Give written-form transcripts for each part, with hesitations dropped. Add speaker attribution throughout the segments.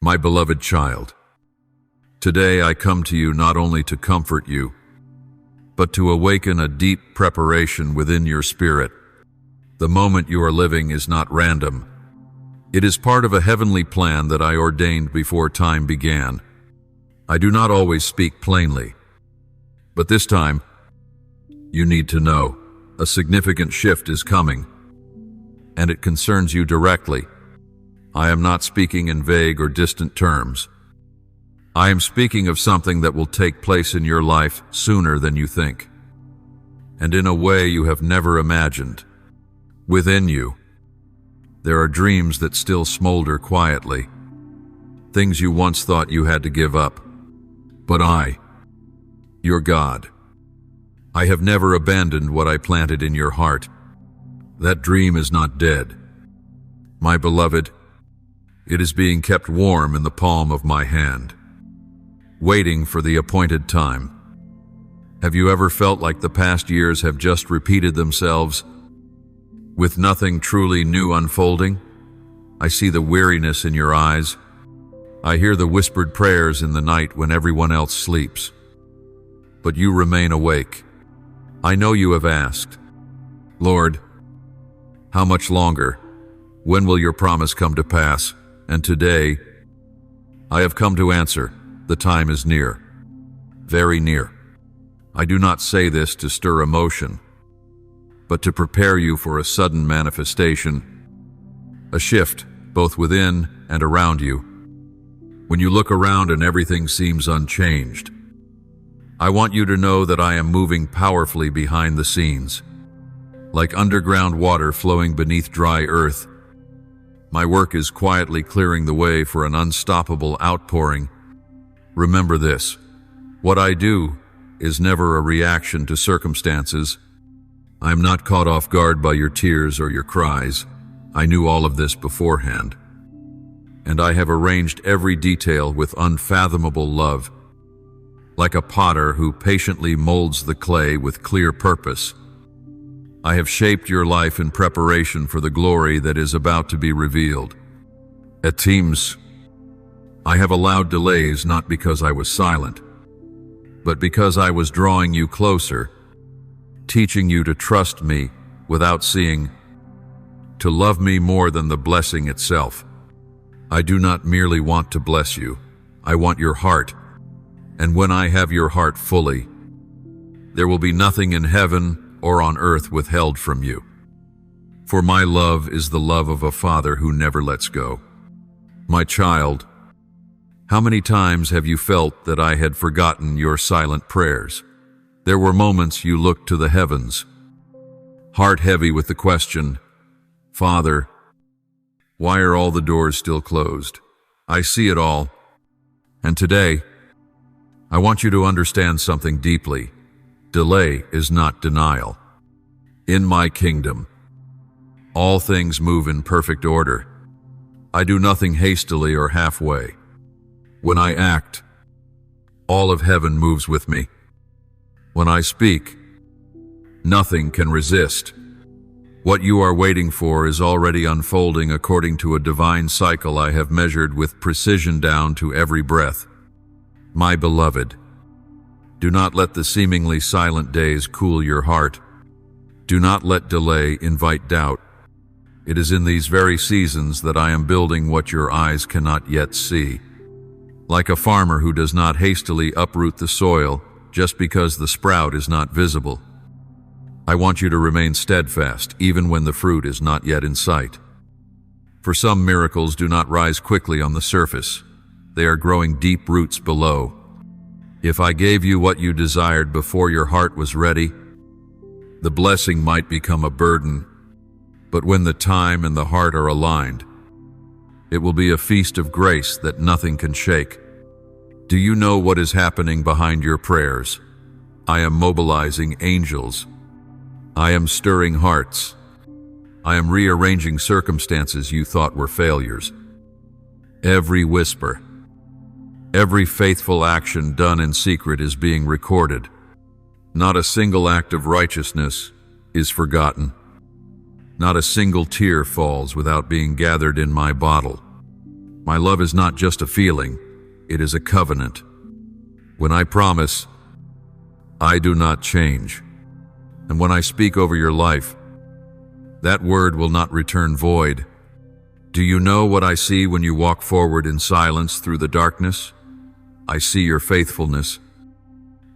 Speaker 1: My beloved child, today I come to you not only to comfort you, but to awaken a deep preparation within your spirit. The moment you are living is not random. It is part of a heavenly plan that I ordained before time began. I do not always speak plainly, but this time, you need to know a significant shift is coming, and it concerns you directly. I am not speaking in vague or distant terms. I am speaking of something that will take place in your life sooner than you think, and in a way you have never imagined. Within you, there are dreams that still smolder quietly, things you once thought you had to give up. But I, your God, I have never abandoned what I planted in your heart. That dream is not dead. My beloved, it is being kept warm in the palm of my hand, waiting for the appointed time. Have you ever felt like the past years have just repeated themselves, with nothing truly new unfolding? I see the weariness in your eyes. I hear the whispered prayers in the night when everyone else sleeps. But you remain awake. I know you have asked, Lord, how much longer? When will your promise come to pass? And today, I have come to answer, the time is near, very near. I do not say this to stir emotion, but to prepare you for a sudden manifestation, a shift both within and around you. When you look around and everything seems unchanged, I want you to know that I am moving powerfully behind the scenes, like underground water flowing beneath dry earth. My work is quietly clearing the way for an unstoppable outpouring. Remember this, what I do is never a reaction to circumstances. I am not caught off guard by your tears or your cries. I knew all of this beforehand, and I have arranged every detail with unfathomable love, like a potter who patiently molds the clay with clear purpose. I have shaped your life in preparation for the glory that is about to be revealed. At times, I have allowed delays not because I was silent, but because I was drawing you closer, teaching you to trust me without seeing, to love me more than the blessing itself. I do not merely want to bless you, I want your heart, and when I have your heart fully, there will be nothing in heaven or on earth withheld from you. For my love is the love of a father who never lets go. My child, how many times have you felt that I had forgotten your silent prayers? There were moments you looked to the heavens, heart heavy with the question, Father, why are all the doors still closed? I see it all. And today, I want you to understand something deeply. Delay is not denial. In my kingdom, all things move in perfect order. I do nothing hastily or halfway. When I act, all of heaven moves with me. When I speak, nothing can resist. What you are waiting for is already unfolding according to a divine cycle I have measured with precision down to every breath. My beloved, do not let the seemingly silent days cool your heart. Do not let delay invite doubt. It is in these very seasons that I am building what your eyes cannot yet see. Like a farmer who does not hastily uproot the soil just because the sprout is not visible, I want you to remain steadfast even when the fruit is not yet in sight. For some miracles do not rise quickly on the surface. They are growing deep roots below. If I gave you what you desired before your heart was ready, the blessing might become a burden, but when the time and the heart are aligned, it will be a feast of grace that nothing can shake. Do you know what is happening behind your prayers? I am mobilizing angels. I am stirring hearts. I am rearranging circumstances you thought were failures. Every whisper, every faithful action done in secret is being recorded. Not a single act of righteousness is forgotten. Not a single tear falls without being gathered in my bottle. My love is not just a feeling, it is a covenant. When I promise, I do not change. And when I speak over your life, that word will not return void. Do you know what I see when you walk forward in silence through the darkness? I see your faithfulness.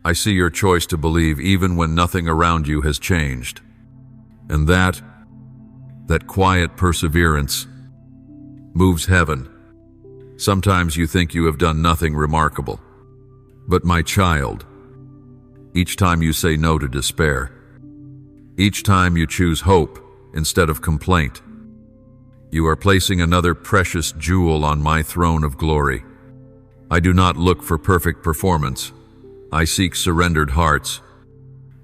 Speaker 1: I see your choice to believe even when nothing around you has changed. And that quiet perseverance moves heaven. Sometimes you think you have done nothing remarkable. But my child, each time you say no to despair, each time you choose hope instead of complaint, you are placing another precious jewel on my throne of glory. I do not look for perfect performance. I seek surrendered hearts,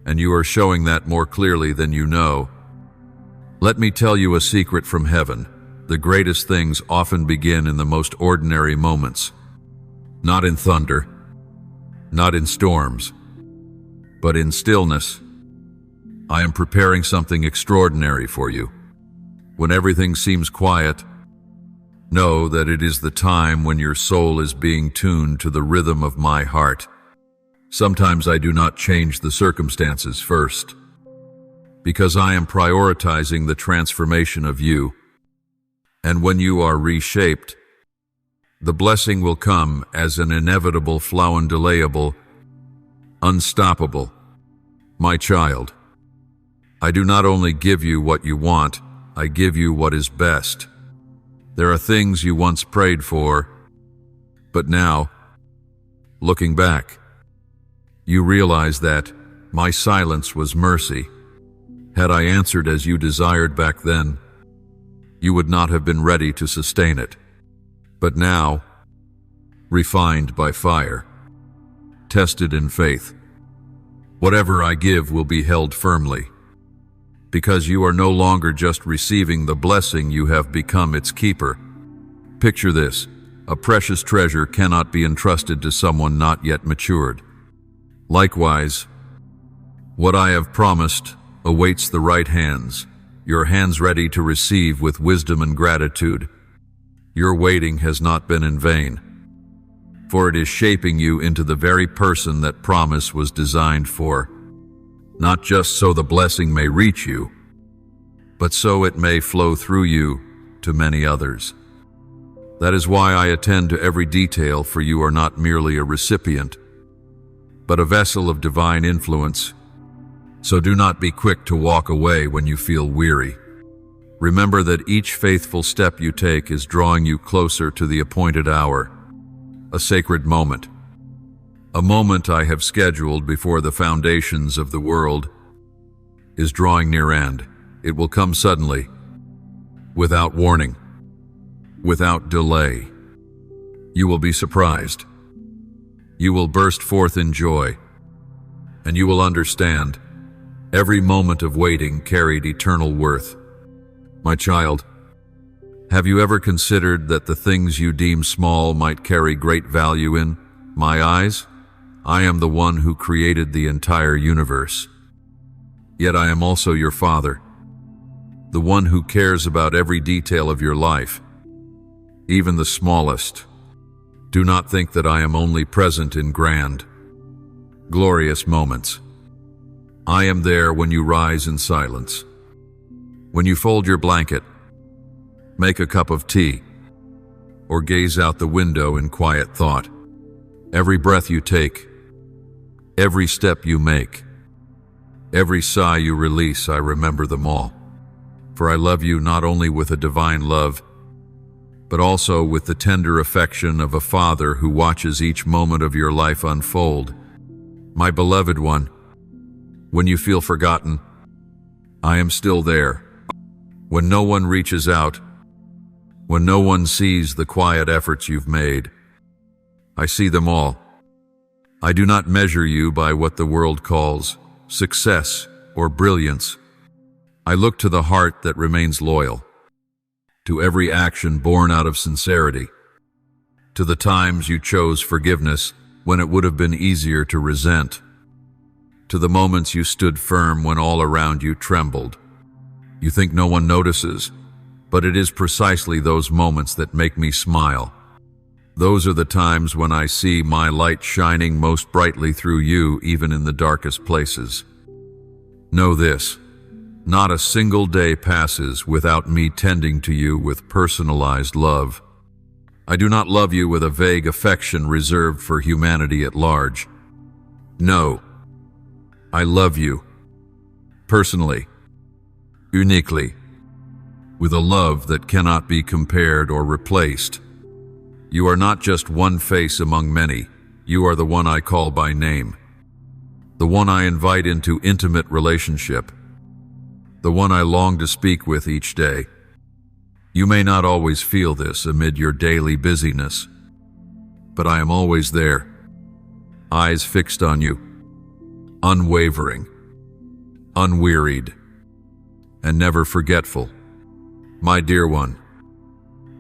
Speaker 1: and you are showing that more clearly than you know. Let me tell you a secret from heaven. The greatest things often begin in the most ordinary moments. Not in thunder, not in storms, but in stillness. I am preparing something extraordinary for you. When everything seems quiet, know that it is the time when your soul is being tuned to the rhythm of my heart. Sometimes I do not change the circumstances first, because I am prioritizing the transformation of you. And when you are reshaped, the blessing will come as an inevitable flow, undelayable, unstoppable. My child, I do not only give you what you want, I give you what is best. There are things you once prayed for, but now, looking back, you realize that my silence was mercy. Had I answered as you desired back then, you would not have been ready to sustain it. But now, refined by fire, tested in faith, whatever I give will be held firmly. Because you are no longer just receiving the blessing, you have become its keeper. Picture this: a precious treasure cannot be entrusted to someone not yet matured. Likewise, what I have promised awaits the right hands, your hands ready to receive with wisdom and gratitude. Your waiting has not been in vain, for it is shaping you into the very person that promise was designed for. Not just so the blessing may reach you, but so it may flow through you to many others. That is why I attend to every detail, for you are not merely a recipient, but a vessel of divine influence. So do not be quick to walk away when you feel weary. Remember that each faithful step you take is drawing you closer to the appointed hour, a sacred moment. A moment I have scheduled before the foundations of the world is drawing near end. It will come suddenly, without warning, without delay. You will be surprised. You will burst forth in joy, and you will understand every moment of waiting carried eternal worth. My child, have you ever considered that the things you deem small might carry great value in my eyes? I am the one who created the entire universe. Yet I am also your Father, the one who cares about every detail of your life, even the smallest. Do not think that I am only present in grand, glorious moments. I am there when you rise in silence, when you fold your blanket, make a cup of tea, or gaze out the window in quiet thought. Every breath you take, every step you make, every sigh you release, I remember them all. For I love you not only with a divine love, but also with the tender affection of a father who watches each moment of your life unfold. My beloved one, when you feel forgotten, I am still there. When no one reaches out, when no one sees the quiet efforts you've made, I see them all. I do not measure you by what the world calls success or brilliance. I look to the heart that remains loyal, to every action born out of sincerity, to the times you chose forgiveness when it would have been easier to resent, to the moments you stood firm when all around you trembled. You think no one notices? But it is precisely those moments that make me smile. Those are the times when I see my light shining most brightly through you, even in the darkest places. Know this, not a single day passes without me tending to you with personalized love. I do not love you with a vague affection reserved for humanity at large. No, I love you personally, uniquely, with a love that cannot be compared or replaced. You are not just one face among many. You are the one I call by name, the one I invite into intimate relationship, the one I long to speak with each day. You may not always feel this amid your daily busyness, but I am always there, eyes fixed on you, unwavering, unwearied, and never forgetful. My dear one,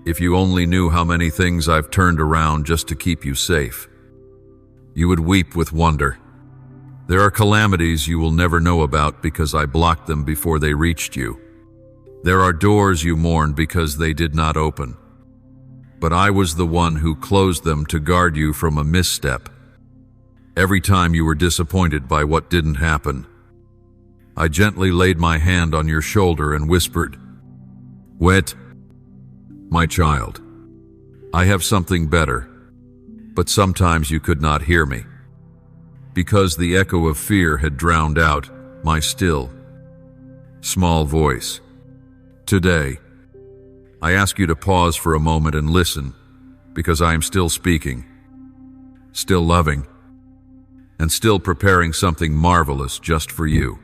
Speaker 1: if you only knew how many things I've turned around just to keep you safe, you would weep with wonder. There are calamities you will never know about because I blocked them before they reached you. There are doors you mourn because they did not open, but I was the one who closed them to guard you from a misstep. Every time you were disappointed by what didn't happen, I gently laid my hand on your shoulder and whispered, "Wet, my child, I have something better." But sometimes you could not hear me, because the echo of fear had drowned out my still, small voice. Today, I ask you to pause for a moment and listen, because I am still speaking, still loving, and still preparing something marvelous just for you.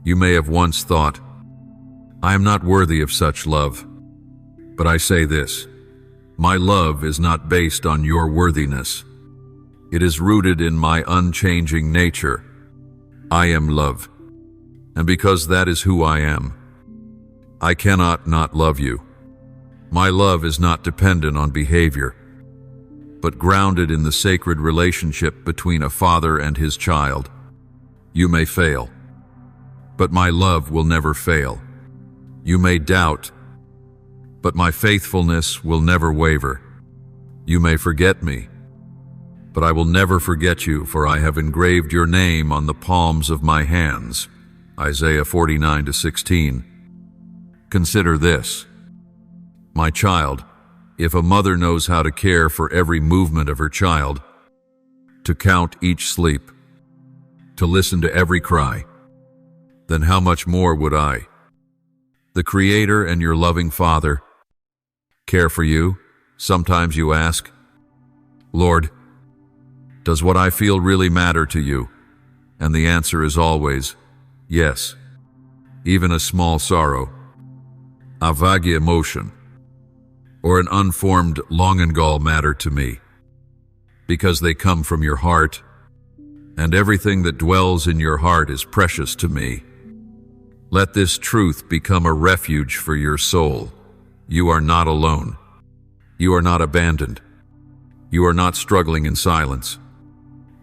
Speaker 1: You may have once thought, I am not worthy of such love, but I say this, my love is not based on your worthiness. It is rooted in my unchanging nature. I am love, and because that is who I am, I cannot not love you. My love is not dependent on behavior, but grounded in the sacred relationship between a father and his child. You may fail, but my love will never fail. You may doubt, but my faithfulness will never waver. You may forget me, but I will never forget you, for I have engraved your name on the palms of my hands. Isaiah 49:16. Consider this, my child, if a mother knows how to care for every movement of her child, to count each sleep, to listen to every cry, then how much more would I, the Creator and your loving Father, care for you? Sometimes you ask, Lord, does what I feel really matter to you? And the answer is always, yes. Even a small sorrow, a vague emotion, or an unformed longingol matter to me, because they come from your heart, and everything that dwells in your heart is precious to me. Let this truth become a refuge for your soul. You are not alone. You are not abandoned. You are not struggling in silence.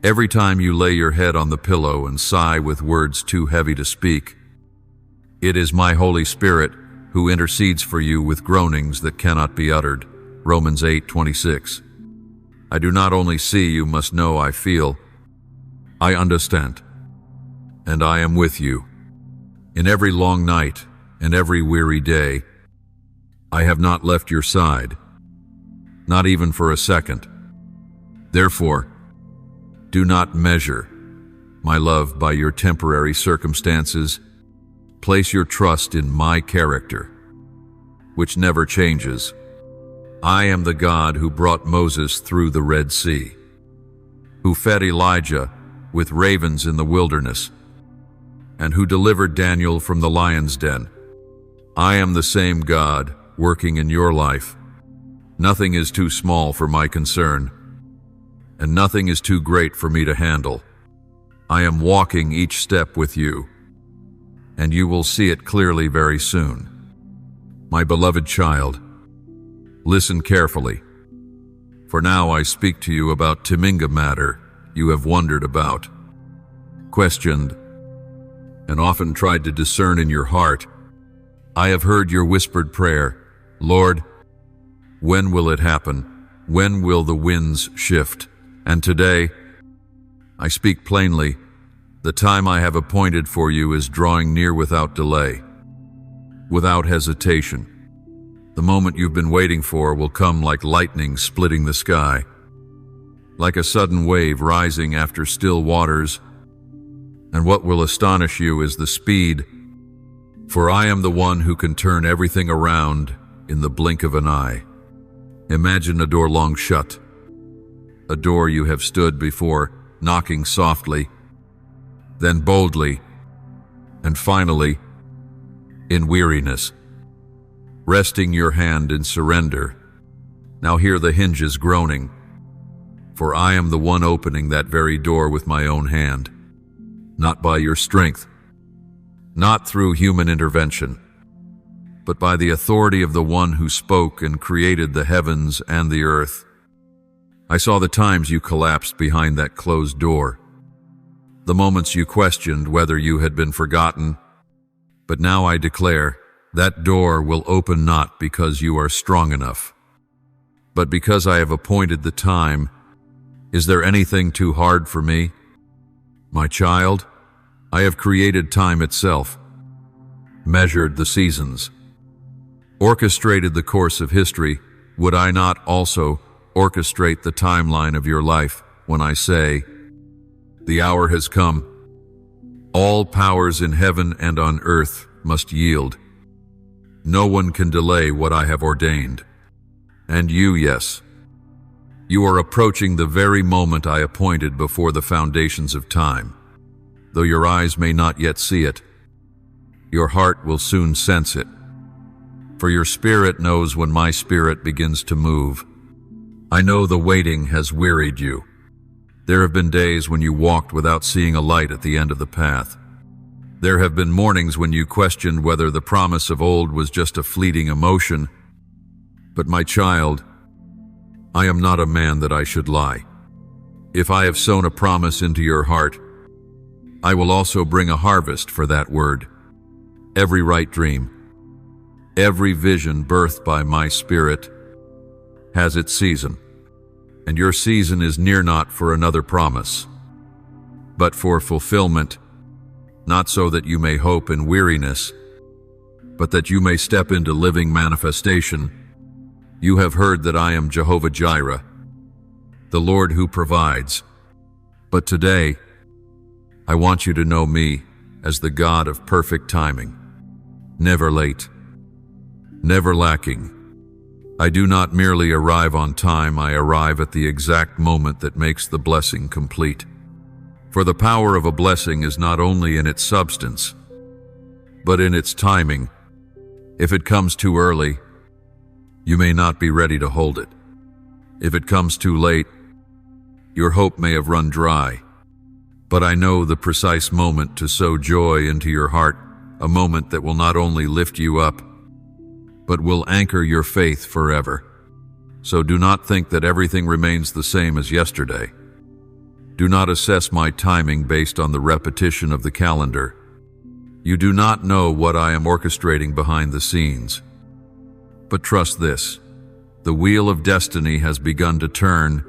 Speaker 1: Every time you lay your head on the pillow and sigh with words too heavy to speak, it is my Holy Spirit who intercedes for you with groanings that cannot be uttered. Romans 8:26. I do not only see, you must know I feel. I understand, and I am with you. In every long night and every weary day, I have not left your side, not even for a second. Therefore, do not measure my love by your temporary circumstances. Place your trust in my character, which never changes. I am the God who brought Moses through the Red Sea, who fed Elijah with ravens in the wilderness, and who delivered Daniel from the lion's den. I am the same God working in your life. Nothing is too small for my concern, and nothing is too great for me to handle. I am walking each step with you, and you will see it clearly very soon. My beloved child, listen carefully, for now I speak to you about Timinga matter you have wondered about, questioned, and often tried to discern in your heart. I have heard your whispered prayer, Lord, when will it happen? When will the winds shift? And today, I speak plainly, the time I have appointed for you is drawing near without delay, without hesitation. The moment you've been waiting for will come like lightning splitting the sky, like a sudden wave rising after still waters. And what will astonish you is the speed, for I am the one who can turn everything around in the blink of an eye. Imagine a door long shut, a door you have stood before, knocking softly, then boldly, and finally, in weariness, resting your hand in surrender. Now hear the hinges groaning, for I am the one opening that very door with my own hand, not by your strength, not through human intervention, but by the authority of the one who spoke and created the heavens and the earth. I saw the times you collapsed behind that closed door, the moments you questioned whether you had been forgotten. But now I declare, that door will open not because you are strong enough, but because I have appointed the time. Is there anything too hard for me? My child, I have created time itself, measured the seasons, orchestrated the course of history. Would I not also orchestrate the timeline of your life when I say, the hour has come? All powers in heaven and on earth must yield. No one can delay what I have ordained. And you, yes, you are approaching the very moment I appointed before the foundations of time. Though your eyes may not yet see it, your heart will soon sense it. For your spirit knows when my spirit begins to move. I know the waiting has wearied you. There have been days when you walked without seeing a light at the end of the path. There have been mornings when you questioned whether the promise of old was just a fleeting emotion. But my child, I am not a man that I should lie. If I have sown a promise into your heart, I will also bring a harvest for that word. Every right dream, every vision birthed by my spirit has its season, and your season is near, not for another promise, but for fulfillment, not so that you may hope in weariness, but that you may step into living manifestation. You have heard that I am Jehovah Jireh, the Lord who provides. But today, I want you to know me as the God of perfect timing, never late, never lacking. I do not merely arrive on time, I arrive at the exact moment that makes the blessing complete. For the power of a blessing is not only in its substance, but in its timing. If it comes too early, you may not be ready to hold it. If it comes too late, your hope may have run dry. But I know the precise moment to sow joy into your heart, a moment that will not only lift you up, but will anchor your faith forever. So do not think that everything remains the same as yesterday. Do not assess my timing based on the repetition of the calendar. You do not know what I am orchestrating behind the scenes. But trust this, the wheel of destiny has begun to turn.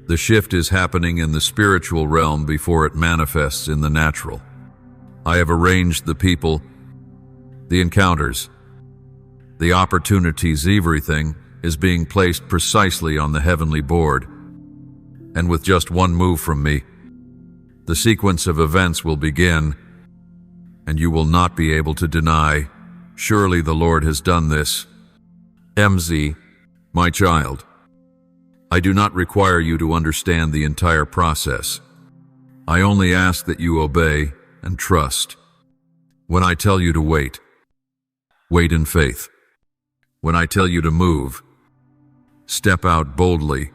Speaker 1: The shift is happening in the spiritual realm before it manifests in the natural. I have arranged the people, the encounters, the opportunities. Everything is being placed precisely on the heavenly board. And with just one move from me, the sequence of events will begin, and you will not be able to deny, surely the Lord has done this. MZ, my child, I do not require you to understand the entire process. I only ask that you obey and trust. When I tell you to wait, wait in faith. When I tell you to move, step out boldly.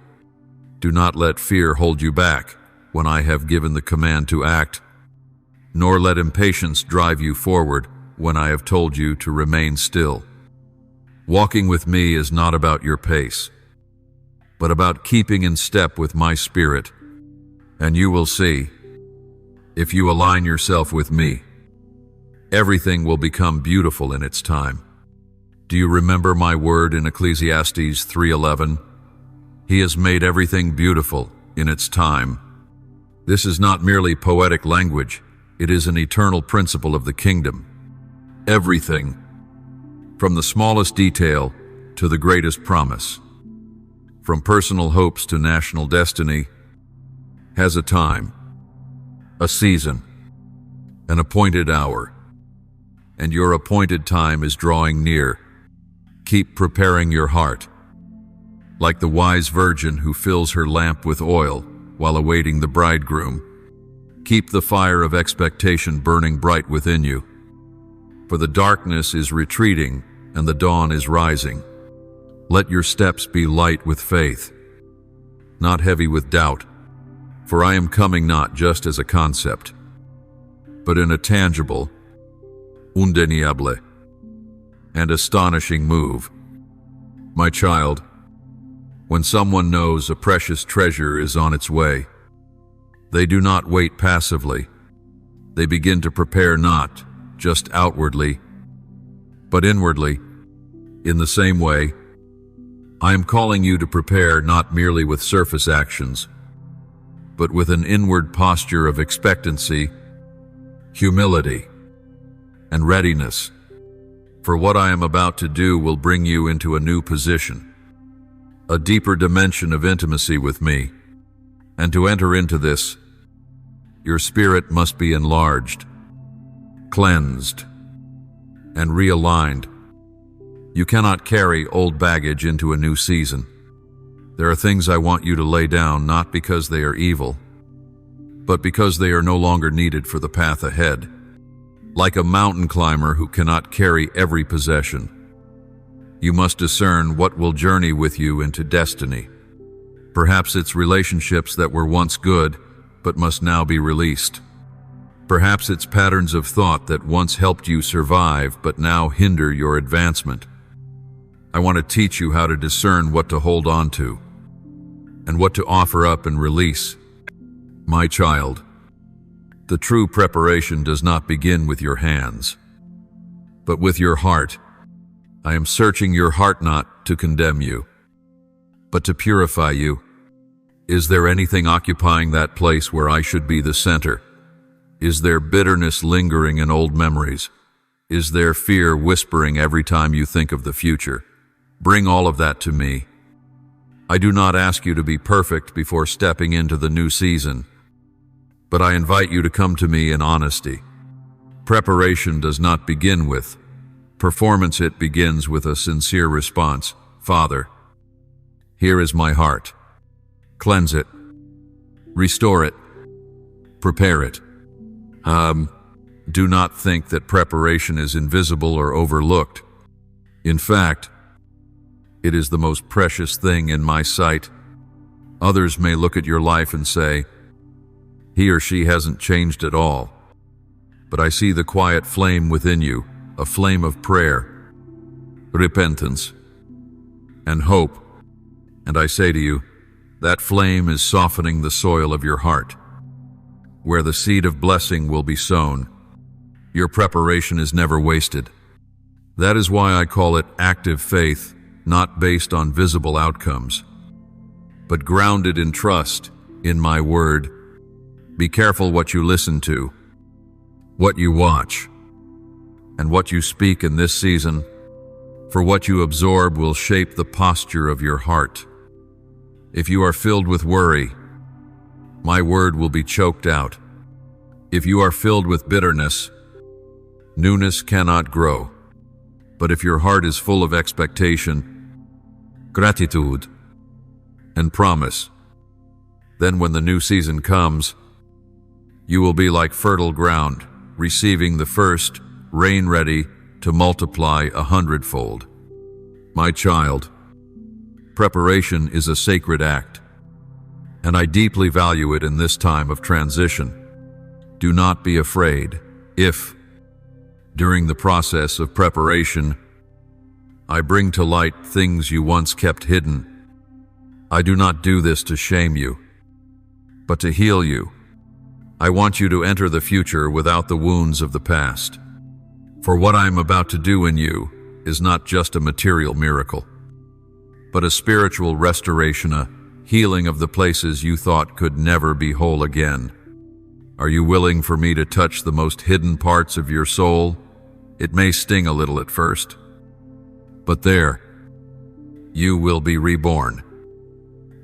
Speaker 1: Do not let fear hold you back when I have given the command to act, nor let impatience drive you forward when I have told you to remain still. Walking with me is not about your pace, but about keeping in step with my spirit. And you will see, if you align yourself with me, everything will become beautiful in its time. Do you remember my word in Ecclesiastes 3:11? He has made everything beautiful in its time. This is not merely poetic language, it is an eternal principle of the kingdom. Everything, from the smallest detail to the greatest promise, from personal hopes to national destiny, has a time, a season, an appointed hour, and your appointed time is drawing near. Keep preparing your heart, like the wise virgin who fills her lamp with oil while awaiting the bridegroom. Keep the fire of expectation burning bright within you, for the darkness is retreating and the dawn is rising. Let your steps be light with faith, not heavy with doubt, for I am coming not just as a concept, but in a tangible, undeniable, and astonishing move. My child, when someone knows a precious treasure is on its way, they do not wait passively. They begin to prepare not just outwardly, but inwardly. In the same way, I am calling you to prepare not merely with surface actions, but with an inward posture of expectancy, humility, and readiness. For what I am about to do will bring you into a new position, a deeper dimension of intimacy with me. And to enter into this, your spirit must be enlarged, cleansed, and realigned. You cannot carry old baggage into a new season. There are things I want you to lay down not because they are evil, but because they are no longer needed for the path ahead. Like a mountain climber who cannot carry every possession, you must discern what will journey with you into destiny. Perhaps it's relationships that were once good, but must now be released. Perhaps it's patterns of thought that once helped you survive, but now hinder your advancement. I want to teach you how to discern what to hold on to, and what to offer up and release. My child, the true preparation does not begin with your hands, but with your heart. I am searching your heart not to condemn you, but to purify you. Is there anything occupying that place where I should be the center? Is there bitterness lingering in old memories? Is there fear whispering every time you think of the future? Bring all of that to me. I do not ask you to be perfect before stepping into the new season, but I invite you to come to me in honesty. Preparation does not begin with performance, it begins with a sincere response. Father, here is my heart. Cleanse it, restore it, prepare it. Do not think that preparation is invisible or overlooked. In fact, it is the most precious thing in my sight. Others may look at your life and say, he or she hasn't changed at all. But I see the quiet flame within you, a flame of prayer, repentance, and hope. And I say to you, that flame is softening the soil of your heart, where the seed of blessing will be sown. Your preparation is never wasted. That is why I call it active faith, not based on visible outcomes, but grounded in trust in my word. Be careful what you listen to, what you watch, and what you speak in this season, for what you absorb will shape the posture of your heart. If you are filled with worry, my word will be choked out. If you are filled with bitterness, newness cannot grow. But if your heart is full of expectation, gratitude, and promise, then when the new season comes, you will be like fertile ground, receiving the first rain ready to multiply 100-fold. My child, preparation is a sacred act, and I deeply value it in this time of transition. Do not be afraid if, during the process of preparation, I bring to light things you once kept hidden. I do not do this to shame you, but to heal you. I want you to enter the future without the wounds of the past. For what I am about to do in you is not just a material miracle, but a spiritual restoration, a healing of the places you thought could never be whole again. Are you willing for me to touch the most hidden parts of your soul? It may sting a little at first, but there, you will be reborn,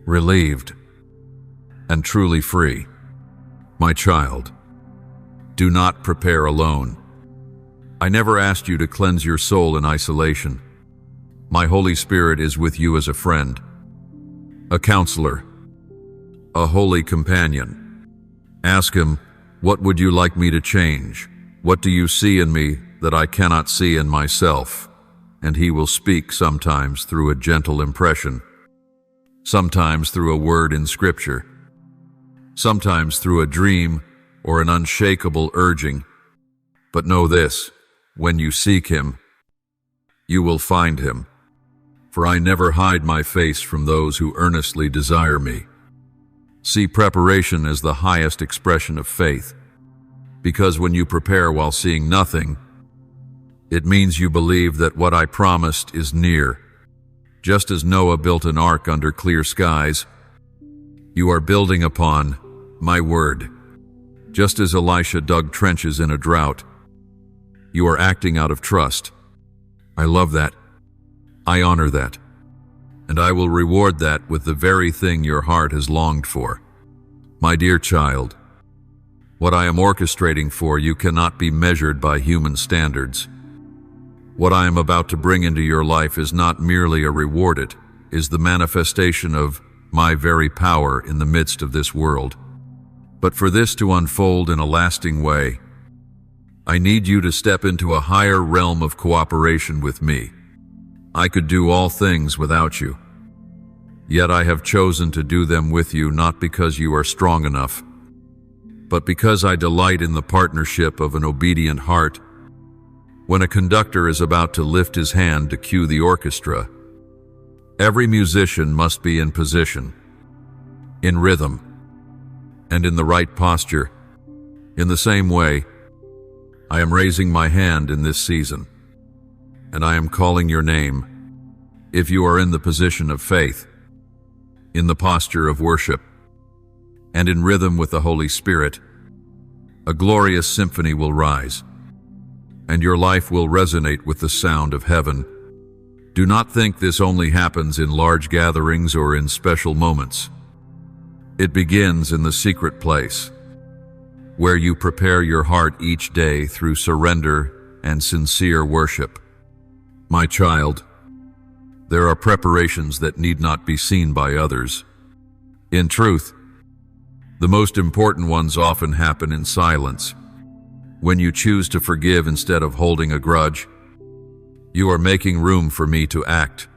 Speaker 1: relieved, and truly free. My child, do not prepare alone. I never asked you to cleanse your soul in isolation. My Holy Spirit is with you as a friend, a counselor, a holy companion. Ask him, what would you like me to change? What do you see in me that I cannot see in myself? And he will speak sometimes through a gentle impression, sometimes through a word in Scripture, sometimes through a dream or an unshakable urging. But know this, when you seek him, you will find him. For I never hide my face from those who earnestly desire me. See preparation as the highest expression of faith, because when you prepare while seeing nothing, it means you believe that what I promised is near. Just as Noah built an ark under clear skies, you are building upon my word. Just as Elisha dug trenches in a drought, you are acting out of trust. I love that. I honor that. And I will reward that with the very thing your heart has longed for. My dear child, what I am orchestrating for you cannot be measured by human standards. What I am about to bring into your life is not merely a reward, it is the manifestation of my very power in the midst of this world. But for this to unfold in a lasting way, I need you to step into a higher realm of cooperation with me. I could do all things without you, yet I have chosen to do them with you not because you are strong enough, but because I delight in the partnership of an obedient heart. When a conductor is about to lift his hand to cue the orchestra, every musician must be in position, in rhythm, and in the right posture. In the same way, I am raising my hand in this season, and I am calling your name. If you are in the position of faith, in the posture of worship, and in rhythm with the Holy Spirit, a glorious symphony will rise, and your life will resonate with the sound of heaven. Do not think this only happens in large gatherings or in special moments. It begins in the secret place, where you prepare your heart each day through surrender and sincere worship. My child, there are preparations that need not be seen by others. In truth, the most important ones often happen in silence. When you choose to forgive instead of holding a grudge, you are making room for me to act.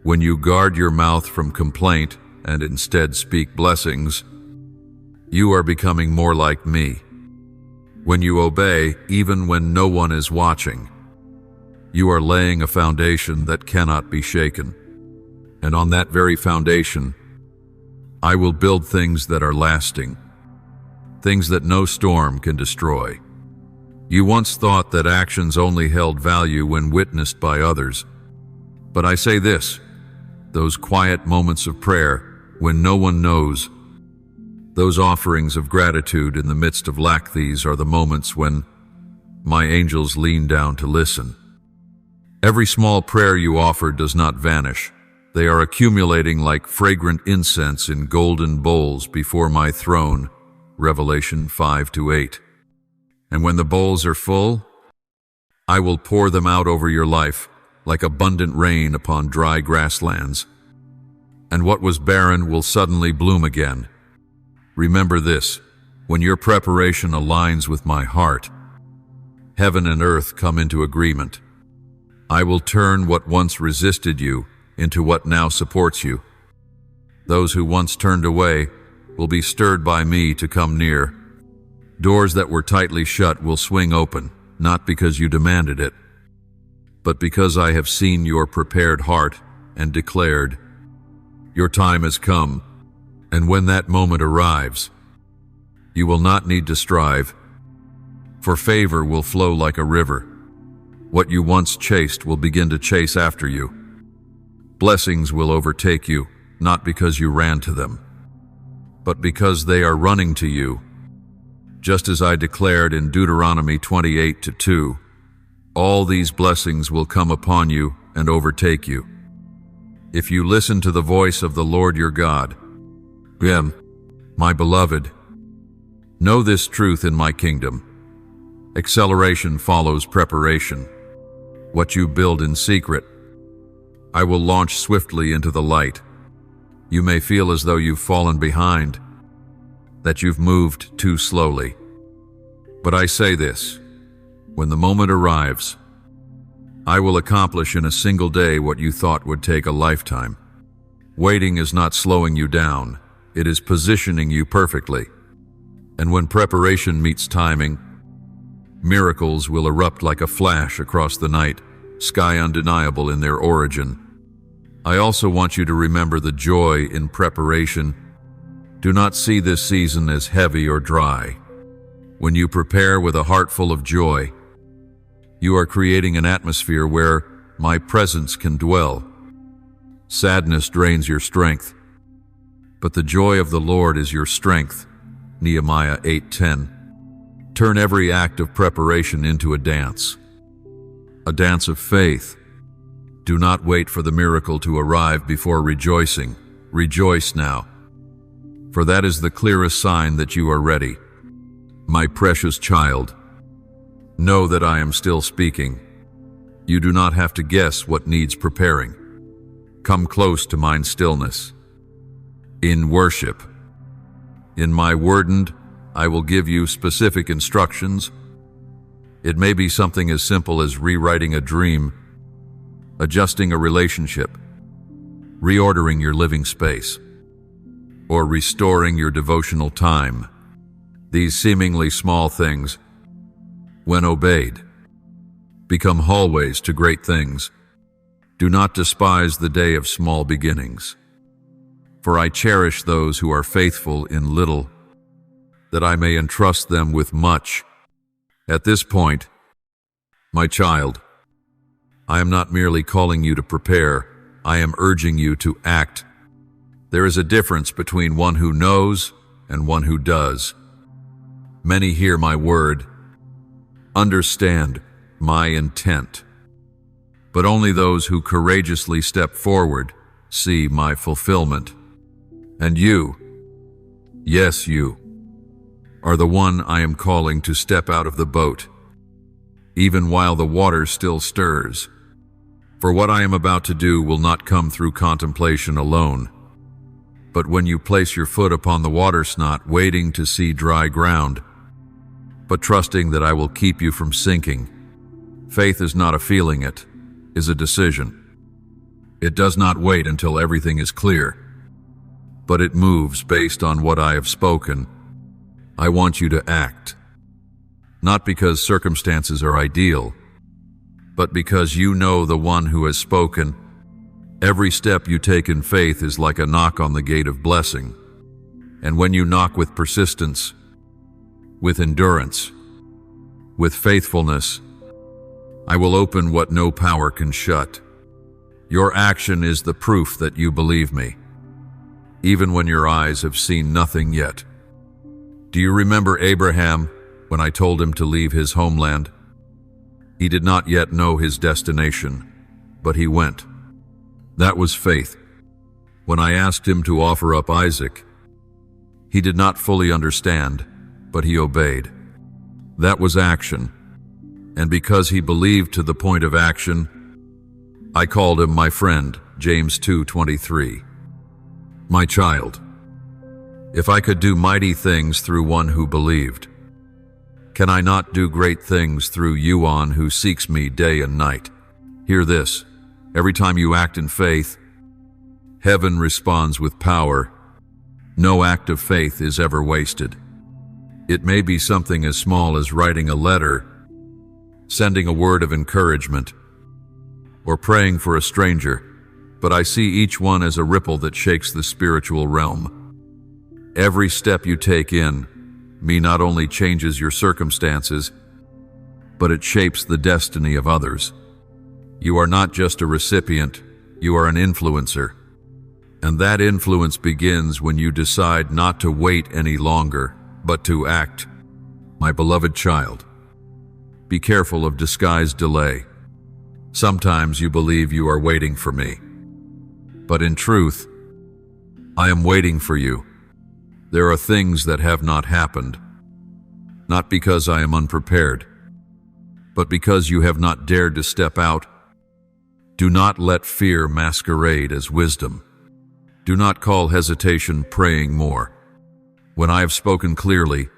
Speaker 1: When you guard your mouth from complaint and instead speak blessings, you are becoming more like me. When you obey, even when no one is watching, you are laying a foundation that cannot be shaken. And on that very foundation, I will build things that are lasting, things that no storm can destroy. You once thought that actions only held value when witnessed by others. But I say this, those quiet moments of prayer when no one knows, those offerings of gratitude in the midst of lack, these are the moments when my angels lean down to listen. Every small prayer you offer does not vanish. They are accumulating like fragrant incense in golden bowls before my throne. Revelation 5-8. And when the bowls are full, I will pour them out over your life like abundant rain upon dry grasslands. And what was barren will suddenly bloom again. Remember this, when your preparation aligns with my heart, heaven and earth come into agreement. I will turn what once resisted you into what now supports you. Those who once turned away will be stirred by me to come near. Doors that were tightly shut will swing open, not because you demanded it, but because I have seen your prepared heart and declared, your time has come, and when that moment arrives, you will not need to strive, for favor will flow like a river. What you once chased will begin to chase after you. Blessings will overtake you, not because you ran to them, but because they are running to you. Just as I declared in Deuteronomy 28:2, all these blessings will come upon you and overtake you, if you listen to the voice of the Lord your God. My beloved, know this truth in my kingdom. Acceleration follows preparation. What you build in secret, I will launch swiftly into the light. You may feel as though you've fallen behind, that you've moved too slowly. But I say this, when the moment arrives, I will accomplish in a single day what you thought would take a lifetime. Waiting is not slowing you down, it is positioning you perfectly. And when preparation meets timing, miracles will erupt like a flash across the night, sky undeniable in their origin. I also want you to remember the joy in preparation. Do not see this season as heavy or dry. When you prepare with a heart full of joy, you are creating an atmosphere where my presence can dwell. Sadness drains your strength, but the joy of the Lord is your strength. Nehemiah 8:10. Turn every act of preparation into a dance of faith. Do not wait for the miracle to arrive before rejoicing. Rejoice now, for that is the clearest sign that you are ready. My precious child, know that I am still speaking. You do not have to guess what needs preparing. Come close to mine stillness. In worship, in my word, I will give you specific instructions. It may be something as simple as rewriting a dream, adjusting a relationship, reordering your living space, or restoring your devotional time. These seemingly small things, when obeyed, become hallways to great things. Do not despise the day of small beginnings, for I cherish those who are faithful in little, that I may entrust them with much. At this point, my child, I am not merely calling you to prepare, I am urging you to act. There is a difference between one who knows and one who does. Many hear my word, understand my intent, but only those who courageously step forward see my fulfillment. And you, yes, you, are the one I am calling to step out of the boat, even while the water still stirs. For what I am about to do will not come through contemplation alone, but when you place your foot upon the waters, not waiting to see dry ground, but trusting that I will keep you from sinking. Faith is not a feeling, it is a decision. It does not wait until everything is clear, but it moves based on what I have spoken. I want you to act, not because circumstances are ideal, but because you know the one who has spoken. Every step you take in faith is like a knock on the gate of blessing. And when you knock with persistence, with endurance, with faithfulness, I will open what no power can shut. Your action is the proof that you believe me, even when your eyes have seen nothing yet. Do you remember Abraham when I told him to leave his homeland? He did not yet know his destination, but he went. That was faith. When I asked him to offer up Isaac, he did not fully understand, but he obeyed. That was action. And because he believed to the point of action, I called him my friend, James 2:23. My child, if I could do mighty things through one who believed, can I not do great things through you on who seeks me day and night? Hear this, every time you act in faith, heaven responds with power. No act of faith is ever wasted. It may be something as small as writing a letter, sending a word of encouragement, or praying for a stranger, but I see each one as a ripple that shakes the spiritual realm. Every step you take in me not only changes your circumstances, but it shapes the destiny of others. You are not just a recipient, you are an influencer. And that influence begins when you decide not to wait any longer, but to act. My beloved child, be careful of disguised delay. Sometimes you believe you are waiting for me. But in truth, I am waiting for you. There are things that have not happened, not because I am unprepared, but because you have not dared to step out. Do not let fear masquerade as wisdom. Do not call hesitation praying more. When I have spoken clearly,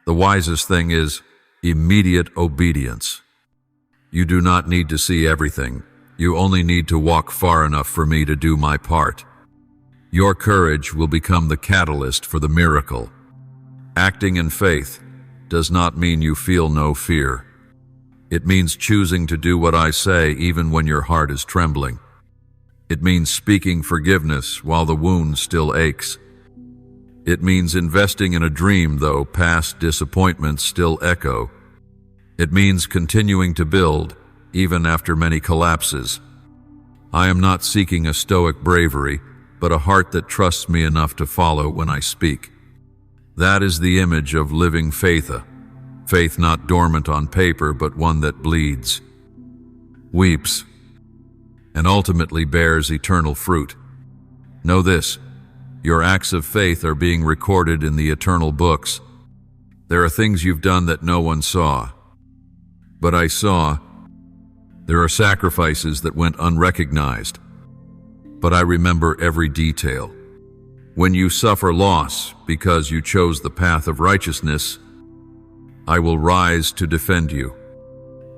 Speaker 1: the wisest thing is immediate obedience. You do not need to see everything. You only need to walk far enough for me to do my part. Your courage will become the catalyst for the miracle. Acting in faith does not mean you feel no fear. It means choosing to do what I say even when your heart is trembling. It means speaking forgiveness while the wound still aches. It means investing in a dream though past disappointments still echo. It means continuing to build even after many collapses. I am not seeking a stoic bravery, but a heart that trusts me enough to follow when I speak. That is the image of living faith, faith not dormant on paper, but one that bleeds, weeps, and ultimately bears eternal fruit. Know this, your acts of faith are being recorded in the eternal books. There are things you've done that no one saw, but I saw. There are sacrifices that went unrecognized, but I remember every detail. When you suffer loss because you chose the path of righteousness, I will rise to defend you.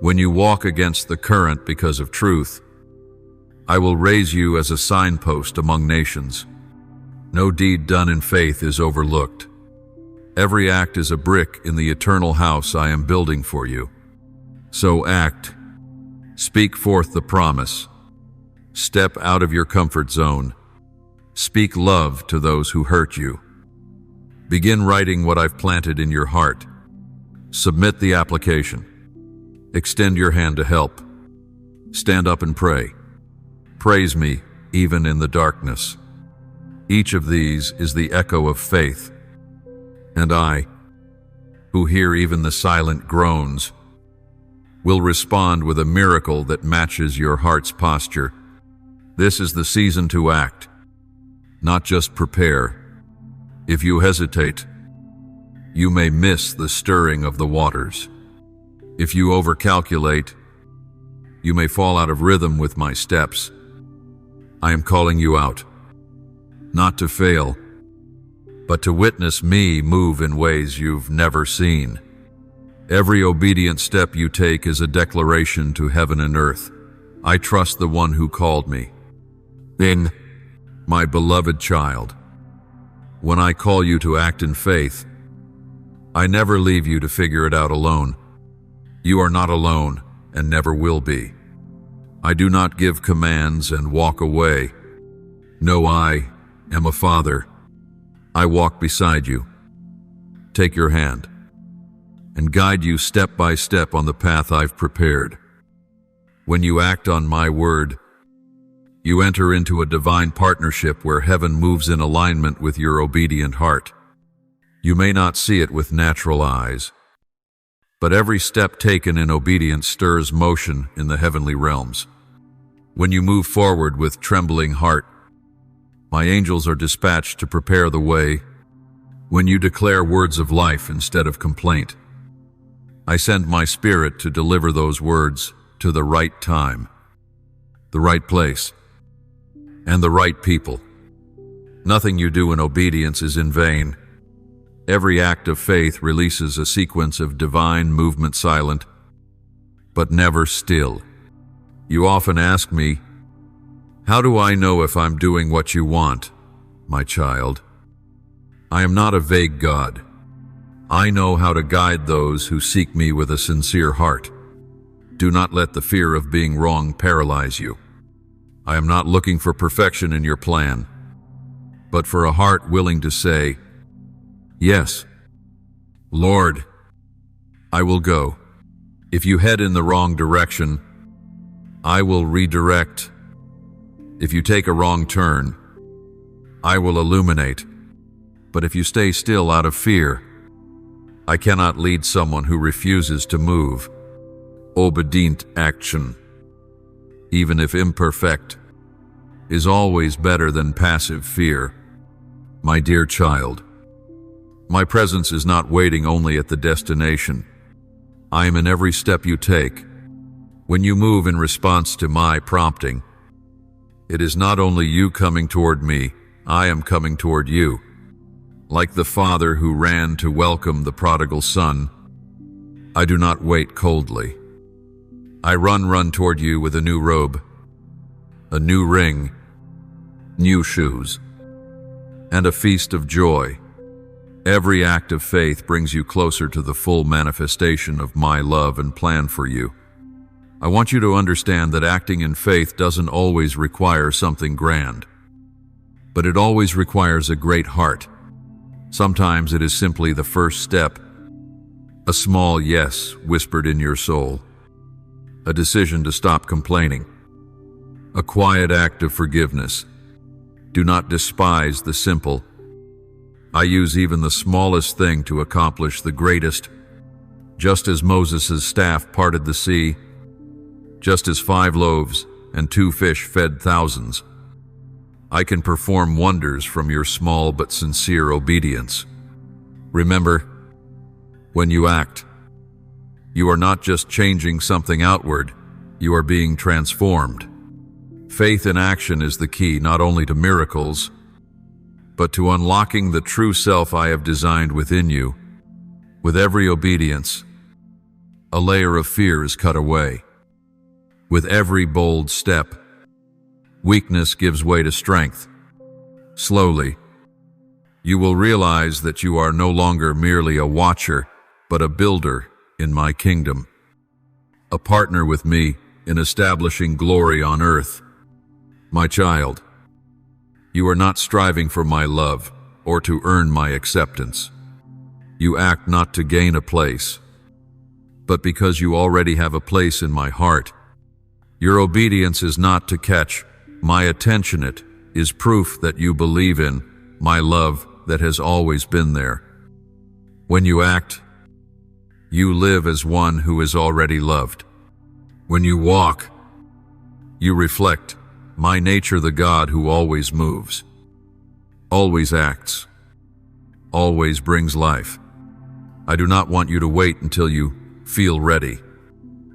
Speaker 1: When you walk against the current because of truth, I will raise you as a signpost among nations. No deed done in faith is overlooked. Every act is a brick in the eternal house I am building for you. So act. Speak forth the promise. Step out of your comfort zone. Speak love to those who hurt you. Begin writing what I've planted in your heart. Submit the application. Extend your hand to help. Stand up and pray. Praise me even in the darkness. Each of these is the echo of faith. And I, who hear even the silent groans, will respond with a miracle that matches your heart's posture. This is the season to act, not just prepare. If you hesitate, you may miss the stirring of the waters. If you overcalculate, you may fall out of rhythm with my steps. I am calling you out, not to fail, but to witness me move in ways you've never seen. Every obedient step you take is a declaration to heaven and earth. I trust the one who called me. Then, my beloved child, when I call you to act in faith, I never leave you to figure it out alone. You are not alone and never will be. I do not give commands and walk away. No, I am a father. I walk beside you, take your hand, and guide you step by step on the path I've prepared. When you act on my word, you enter into a divine partnership where heaven moves in alignment with your obedient heart. You may not see it with natural eyes, but every step taken in obedience stirs motion in the heavenly realms. When you move forward with trembling heart, my angels are dispatched to prepare the way. When you declare words of life instead of complaint, I send my spirit to deliver those words to the right time, the right place, and the right people. Nothing you do in obedience is in vain. Every act of faith releases a sequence of divine movement, silent, but never still. You often ask me, how do I know if I'm doing what you want, my child? I am not a vague God. I know how to guide those who seek me with a sincere heart. Do not let the fear of being wrong paralyze you. I am not looking for perfection in your plan, but for a heart willing to say, yes, Lord, I will go. If you head in the wrong direction, I will redirect. If you take a wrong turn, I will illuminate. But if you stay still out of fear, I cannot lead someone who refuses to move. Obedient action, even if imperfect, is always better than passive fear. My dear child, my presence is not waiting only at the destination. I am in every step you take. When you move in response to my prompting, it is not only you coming toward me, I am coming toward you. Like the father who ran to welcome the prodigal son, I do not wait coldly. I run toward you with a new robe, a new ring, new shoes, and a feast of joy. Every act of faith brings you closer to the full manifestation of my love and plan for you. I want you to understand that acting in faith doesn't always require something grand, but it always requires a great heart. Sometimes it is simply the first step, a small yes whispered in your soul, a decision to stop complaining, a quiet act of forgiveness. Do not despise the simple. I use even the smallest thing to accomplish the greatest. Just as Moses' staff parted the sea, just as 5 loaves and 2 fish fed thousands, I can perform wonders from your small but sincere obedience. Remember, when you act, you are not just changing something outward, you are being transformed. Faith in action is the key not only to miracles, but to unlocking the true self I have designed within you. With every obedience, a layer of fear is cut away. With every bold step, weakness gives way to strength. Slowly, you will realize that you are no longer merely a watcher, but a builder in my kingdom, a partner with me in establishing glory on earth. My child, you are not striving for my love or to earn my acceptance. You act not to gain a place, but because you already have a place in my heart. Your obedience is not to catch my attention. It is proof that you believe in my love that has always been there. When you act, you live as one who is already loved. When you walk, you reflect my nature, the God who always moves, always acts, always brings life. I do not want you to wait until you feel ready.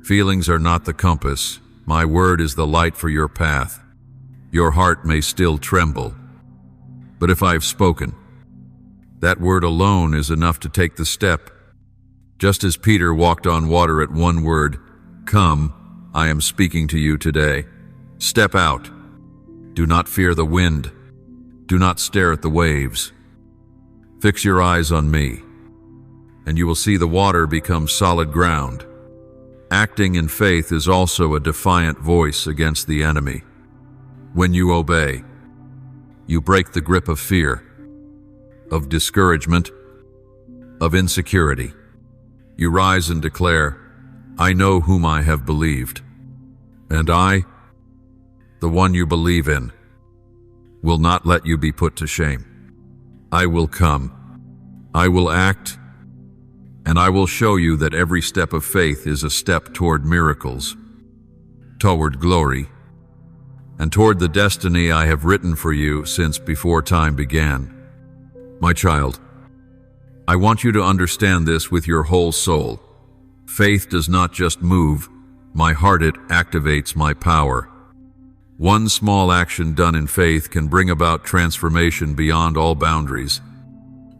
Speaker 1: Feelings are not the compass. My word is the light for your path. Your heart may still tremble, but if I have spoken, that word alone is enough to take the step. Just as Peter walked on water at one word, "Come," I am speaking to you today. Step out. Do not fear the wind. Do not stare at the waves. Fix your eyes on me, and you will see the water become solid ground. Acting in faith is also a defiant voice against the enemy. When you obey, you break the grip of fear, of discouragement, of insecurity. You rise and declare, "I know whom I have believed, and I, the one you believe in, will not let you be put to shame. I will come, I will act, and I will show you that every step of faith is a step toward miracles, toward glory, and toward the destiny I have written for you since before time began." My child, I want you to understand this with your whole soul. Faith does not just move my heart, it activates my power. One small action done in faith can bring about transformation beyond all boundaries,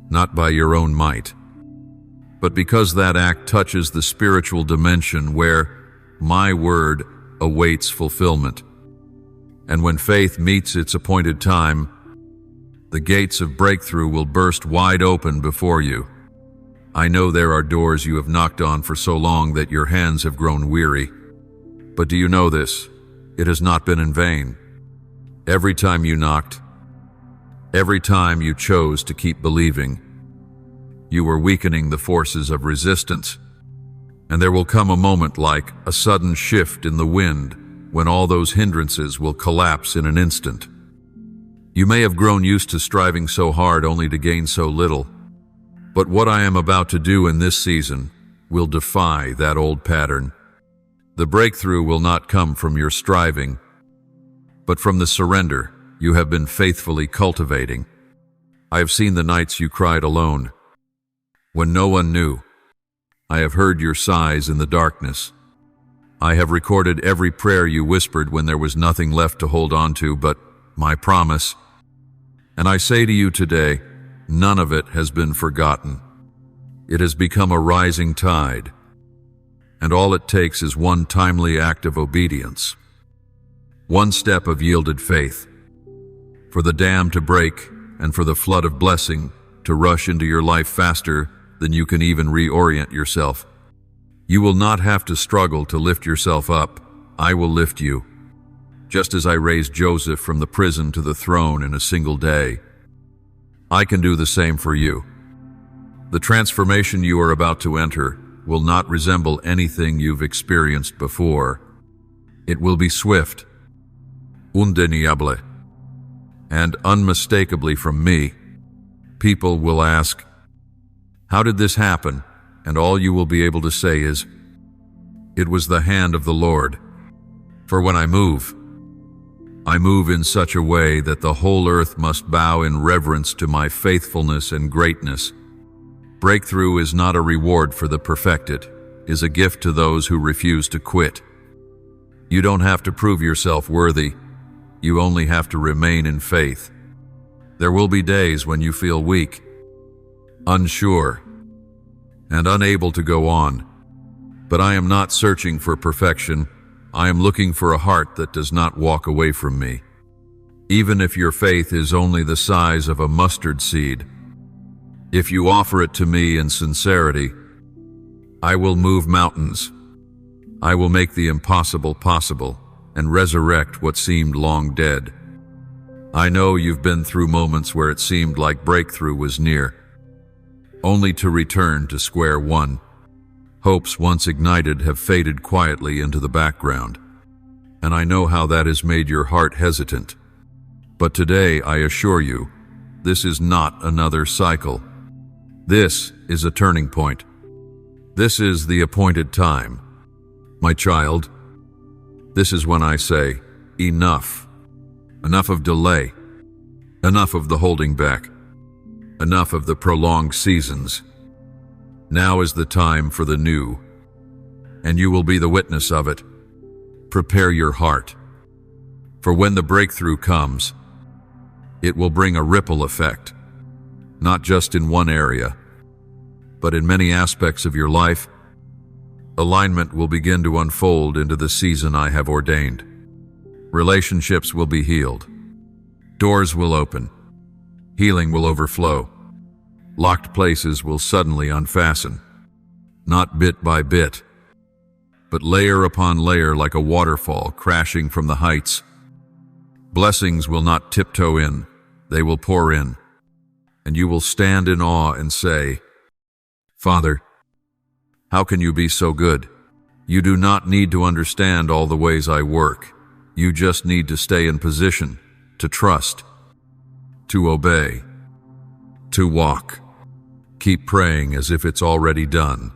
Speaker 1: not by your own might, but because that act touches the spiritual dimension where my word awaits fulfillment. And when faith meets its appointed time, the gates of breakthrough will burst wide open before you. I know there are doors you have knocked on for so long that your hands have grown weary. But do you know this? It has not been in vain. Every time you knocked, every time you chose to keep believing, you were weakening the forces of resistance. And there will come a moment like a sudden shift in the wind when all those hindrances will collapse in an instant. You may have grown used to striving so hard only to gain so little, but what I am about to do in this season will defy that old pattern. The breakthrough will not come from your striving, but from the surrender you have been faithfully cultivating. I have seen the nights you cried alone, when no one knew. I have heard your sighs in the darkness. I have recorded every prayer you whispered when there was nothing left to hold on to but my promise. And I say to you today, none of it has been forgotten. It has become a rising tide, and all it takes is one timely act of obedience, one step of yielded faith, for the dam to break and for the flood of blessing to rush into your life faster than you can even reorient yourself. You will not have to struggle to lift yourself up. I will lift you. Just as I raised Joseph from the prison to the throne in a single day, I can do the same for you. The transformation you are about to enter will not resemble anything you've experienced before. It will be swift, undeniable, and unmistakably from me. People will ask, "How did this happen?" And all you will be able to say is, "It was the hand of the Lord." For when I move in such a way that the whole earth must bow in reverence to my faithfulness and greatness. Breakthrough is not a reward for the perfected, it is a gift to those who refuse to quit. You don't have to prove yourself worthy, you only have to remain in faith. There will be days when you feel weak, unsure, and unable to go on. But I am not searching for perfection. I am looking for a heart that does not walk away from me. Even if your faith is only the size of a mustard seed, if you offer it to me in sincerity, I will move mountains. I will make the impossible possible and resurrect what seemed long dead. I know you've been through moments where it seemed like breakthrough was near, only to return to square one. Hopes once ignited have faded quietly into the background, and I know how that has made your heart hesitant. But today, I assure you, this is not another cycle. This is a turning point. This is the appointed time. My child, this is when I say, enough. Enough of delay. Enough of the holding back. Enough of the prolonged seasons. Now is the time for the new, and you will be the witness of it. Prepare your heart, for when the breakthrough comes, it will bring a ripple effect, not just in one area, but in many aspects of your life. Alignment will begin to unfold into the season I have ordained. Relationships will be healed. Doors will open. Healing will overflow. Locked places will suddenly unfasten, not bit by bit, but layer upon layer like a waterfall crashing from the heights. Blessings will not tiptoe in, they will pour in, and you will stand in awe and say, "Father, how can you be so good? You do not need to understand all the ways I work. You just need to stay in position, to trust, to obey, to walk. Keep praying as if it's already done.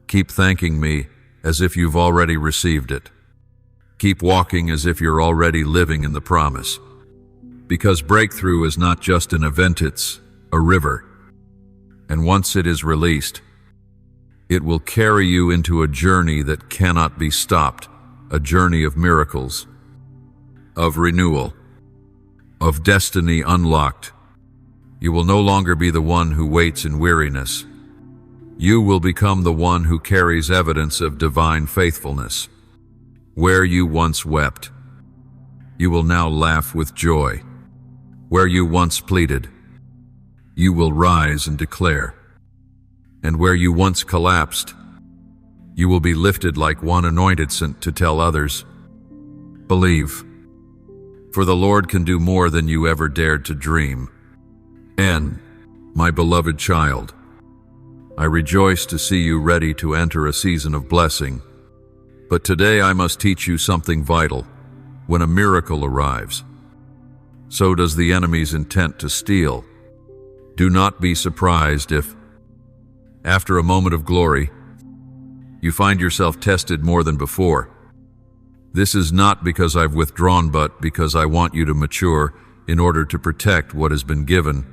Speaker 1: Keep thanking me as if you've already received it. Keep walking as if you're already living in the promise. Because breakthrough is not just an event, it's a river. And once it is released, it will carry you into a journey that cannot be stopped, a journey of miracles, of renewal, of destiny unlocked. You will no longer be the one who waits in weariness. You will become the one who carries evidence of divine faithfulness. Where you once wept, you will now laugh with joy. Where you once pleaded, you will rise and declare. And where you once collapsed, you will be lifted like one anointed sent to tell others, "Believe, for the Lord can do more than you ever dared to dream." And, my beloved child, I rejoice to see you ready to enter a season of blessing. But today I must teach you something vital. When a miracle arrives, so does the enemy's intent to steal. Do not be surprised if, after a moment of glory, you find yourself tested more than before. This is not because I've withdrawn, but because I want you to mature in order to protect what has been given.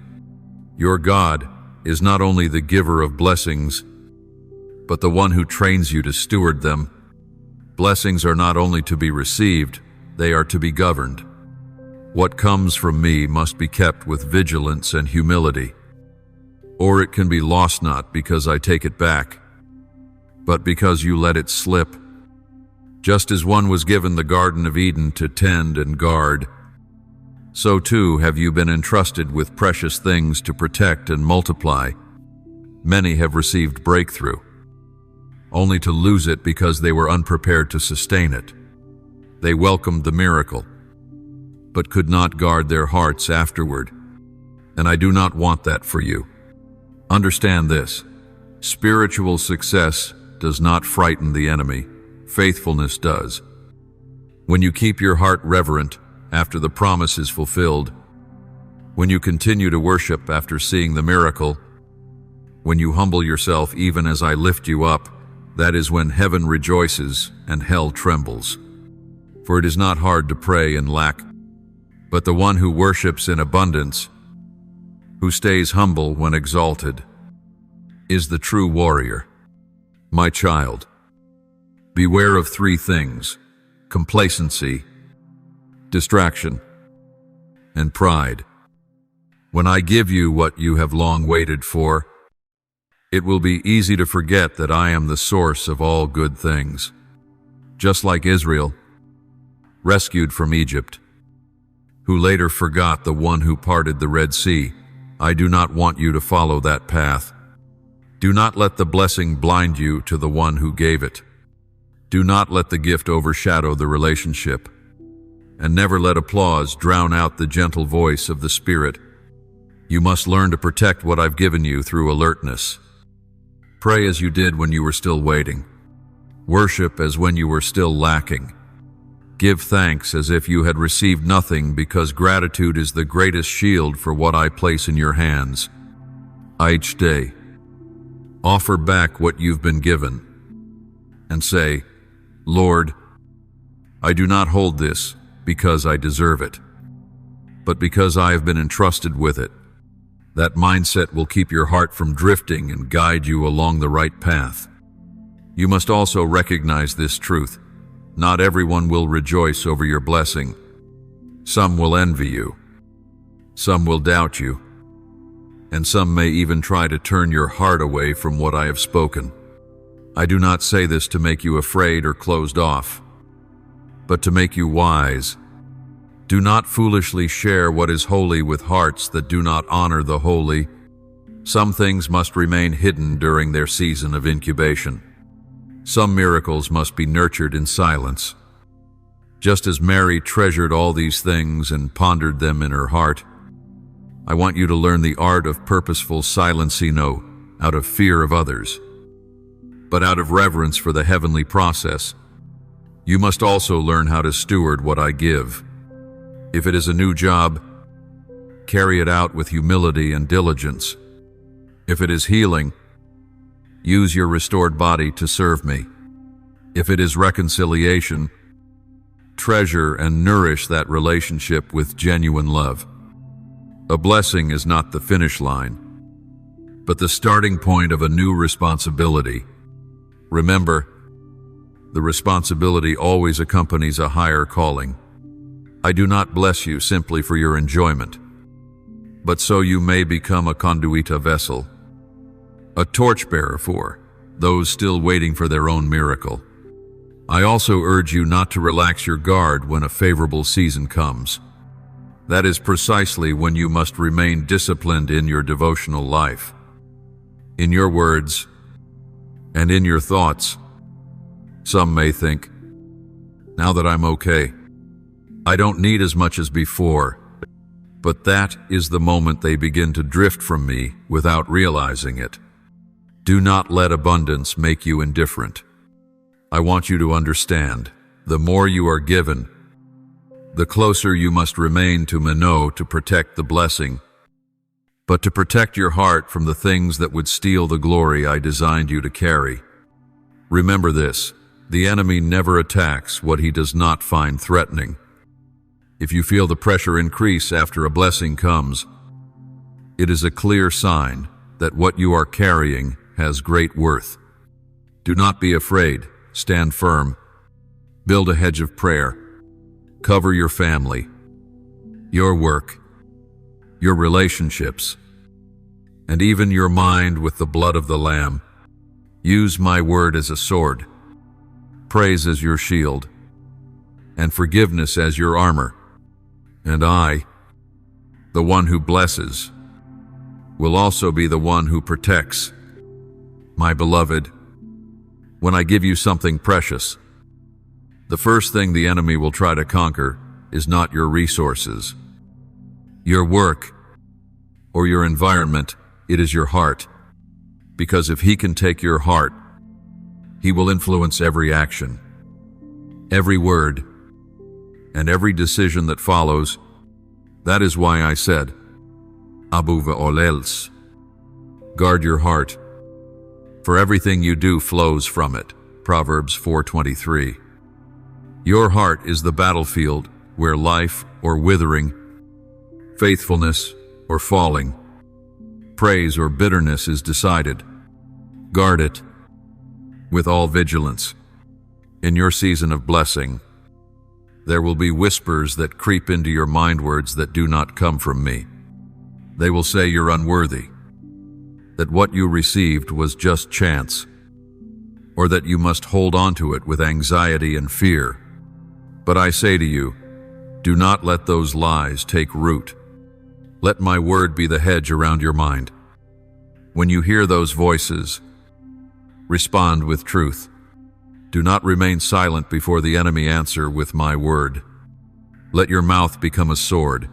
Speaker 1: Your God is not only the giver of blessings, but the one who trains you to steward them. Blessings are not only to be received, they are to be governed. What comes from me must be kept with vigilance and humility, or it can be lost not because I take it back, but because you let it slip. Just as one was given the Garden of Eden to tend and guard, so too have you been entrusted with precious things to protect and multiply. Many have received breakthrough, only to lose it because they were unprepared to sustain it. They welcomed the miracle, but could not guard their hearts afterward. And I do not want that for you. Understand this: spiritual success does not frighten the enemy, faithfulness does. When you keep your heart reverent after the promise is fulfilled, when you continue to worship after seeing the miracle, when you humble yourself even as I lift you up, that is when heaven rejoices and hell trembles. For it is not hard to pray in lack, but the one who worships in abundance, who stays humble when exalted, is the true warrior. My child, beware of three things: complacency, distraction, and pride. When I give you what you have long waited for, it will be easy to forget that I am the source of all good things. Just like Israel, rescued from Egypt, who later forgot the one who parted the Red Sea, I do not want you to follow that path. Do not let the blessing blind you to the one who gave it. Do not let the gift overshadow the relationship. And never let applause drown out the gentle voice of the Spirit. You must learn to protect what I've given you through alertness. Pray as you did when you were still waiting. Worship as when you were still lacking. Give thanks as if you had received nothing, because gratitude is the greatest shield for what I place in your hands. Each day, offer back what you've been given and say, Lord, I do not hold this because I deserve it, but because I have been entrusted with it. That mindset will keep your heart from drifting and guide you along the right path. You must also recognize this truth: not everyone will rejoice over your blessing. Some will envy you, some will doubt you, and some may even try to turn your heart away from what I have spoken. I do not say this to make you afraid or closed off, but to make you wise. Do not foolishly share what is holy with hearts that do not honor the holy. Some things must remain hidden during their season of incubation. Some miracles must be nurtured in silence. Just as Mary treasured all these things and pondered them in her heart, I want you to learn the art of purposeful silencing, out of fear of others, but out of reverence for the heavenly process. You must also learn how to steward what I give. If it is a new job, carry it out with humility and diligence. If it is healing, use your restored body to serve me. If it is reconciliation, treasure and nourish that relationship with genuine love. A blessing is not the finish line, but the starting point of a new responsibility. Remember, the responsibility always accompanies a higher calling. I do not bless you simply for your enjoyment, but so you may become a conduit, a vessel, a torchbearer for those still waiting for their own miracle. I also urge you not to relax your guard when a favorable season comes. That is precisely when you must remain disciplined in your devotional life, in your words, and in your thoughts. Some may think, now that I'm okay, I don't need as much as before, but that is the moment they begin to drift from me without realizing it. Do not let abundance make you indifferent. I want you to understand, the more you are given, the closer you must remain to Mano to protect the blessing, but to protect your heart from the things that would steal the glory I designed you to carry. Remember this, the enemy never attacks what he does not find threatening. If you feel the pressure increase after a blessing comes, it is a clear sign that what you are carrying has great worth. Do not be afraid. Stand firm. Build a hedge of prayer. Cover your family, your work, your relationships, and even your mind with the blood of the Lamb. Use my word as a sword, praise as your shield, and forgiveness as your armor. And I, the one who blesses, will also be the one who protects. My beloved, when I give you something precious, the first thing the enemy will try to conquer is not your resources, your work, or your environment. It is your heart. Because if he can take your heart, he will influence every action, every word, and every decision that follows. That is why I said, Abu ve'olels, guard your heart, for everything you do flows from it. Proverbs 4:23. Your heart is the battlefield where life or withering, faithfulness or falling, praise or bitterness is decided. Guard it with all vigilance. In your season of blessing, there will be whispers that creep into your mind, words that do not come from me. They will say you're unworthy, that what you received was just chance, or that you must hold on to it with anxiety and fear. But I say to you, do not let those lies take root. Let my word be the hedge around your mind. When you hear those voices, respond with truth. Do not remain silent before the enemy. Answer with my word. Let your mouth become a sword,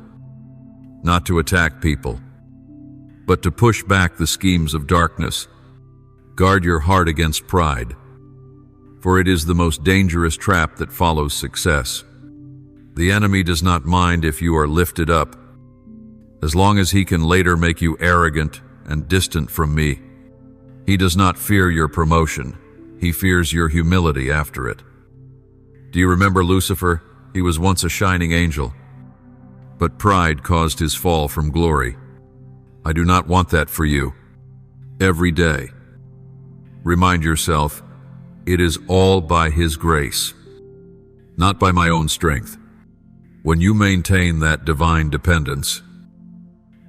Speaker 1: not to attack people, but to push back the schemes of darkness. Guard your heart against pride, for it is the most dangerous trap that follows success. The enemy does not mind if you are lifted up, as long as he can later make you arrogant and distant from me. He does not fear your promotion. He fears your humility after it. Do you remember Lucifer? He was once a shining angel, but pride caused his fall from glory. I do not want that for you. Every day, remind yourself, it is all by His grace, not by my own strength. When you maintain that divine dependence,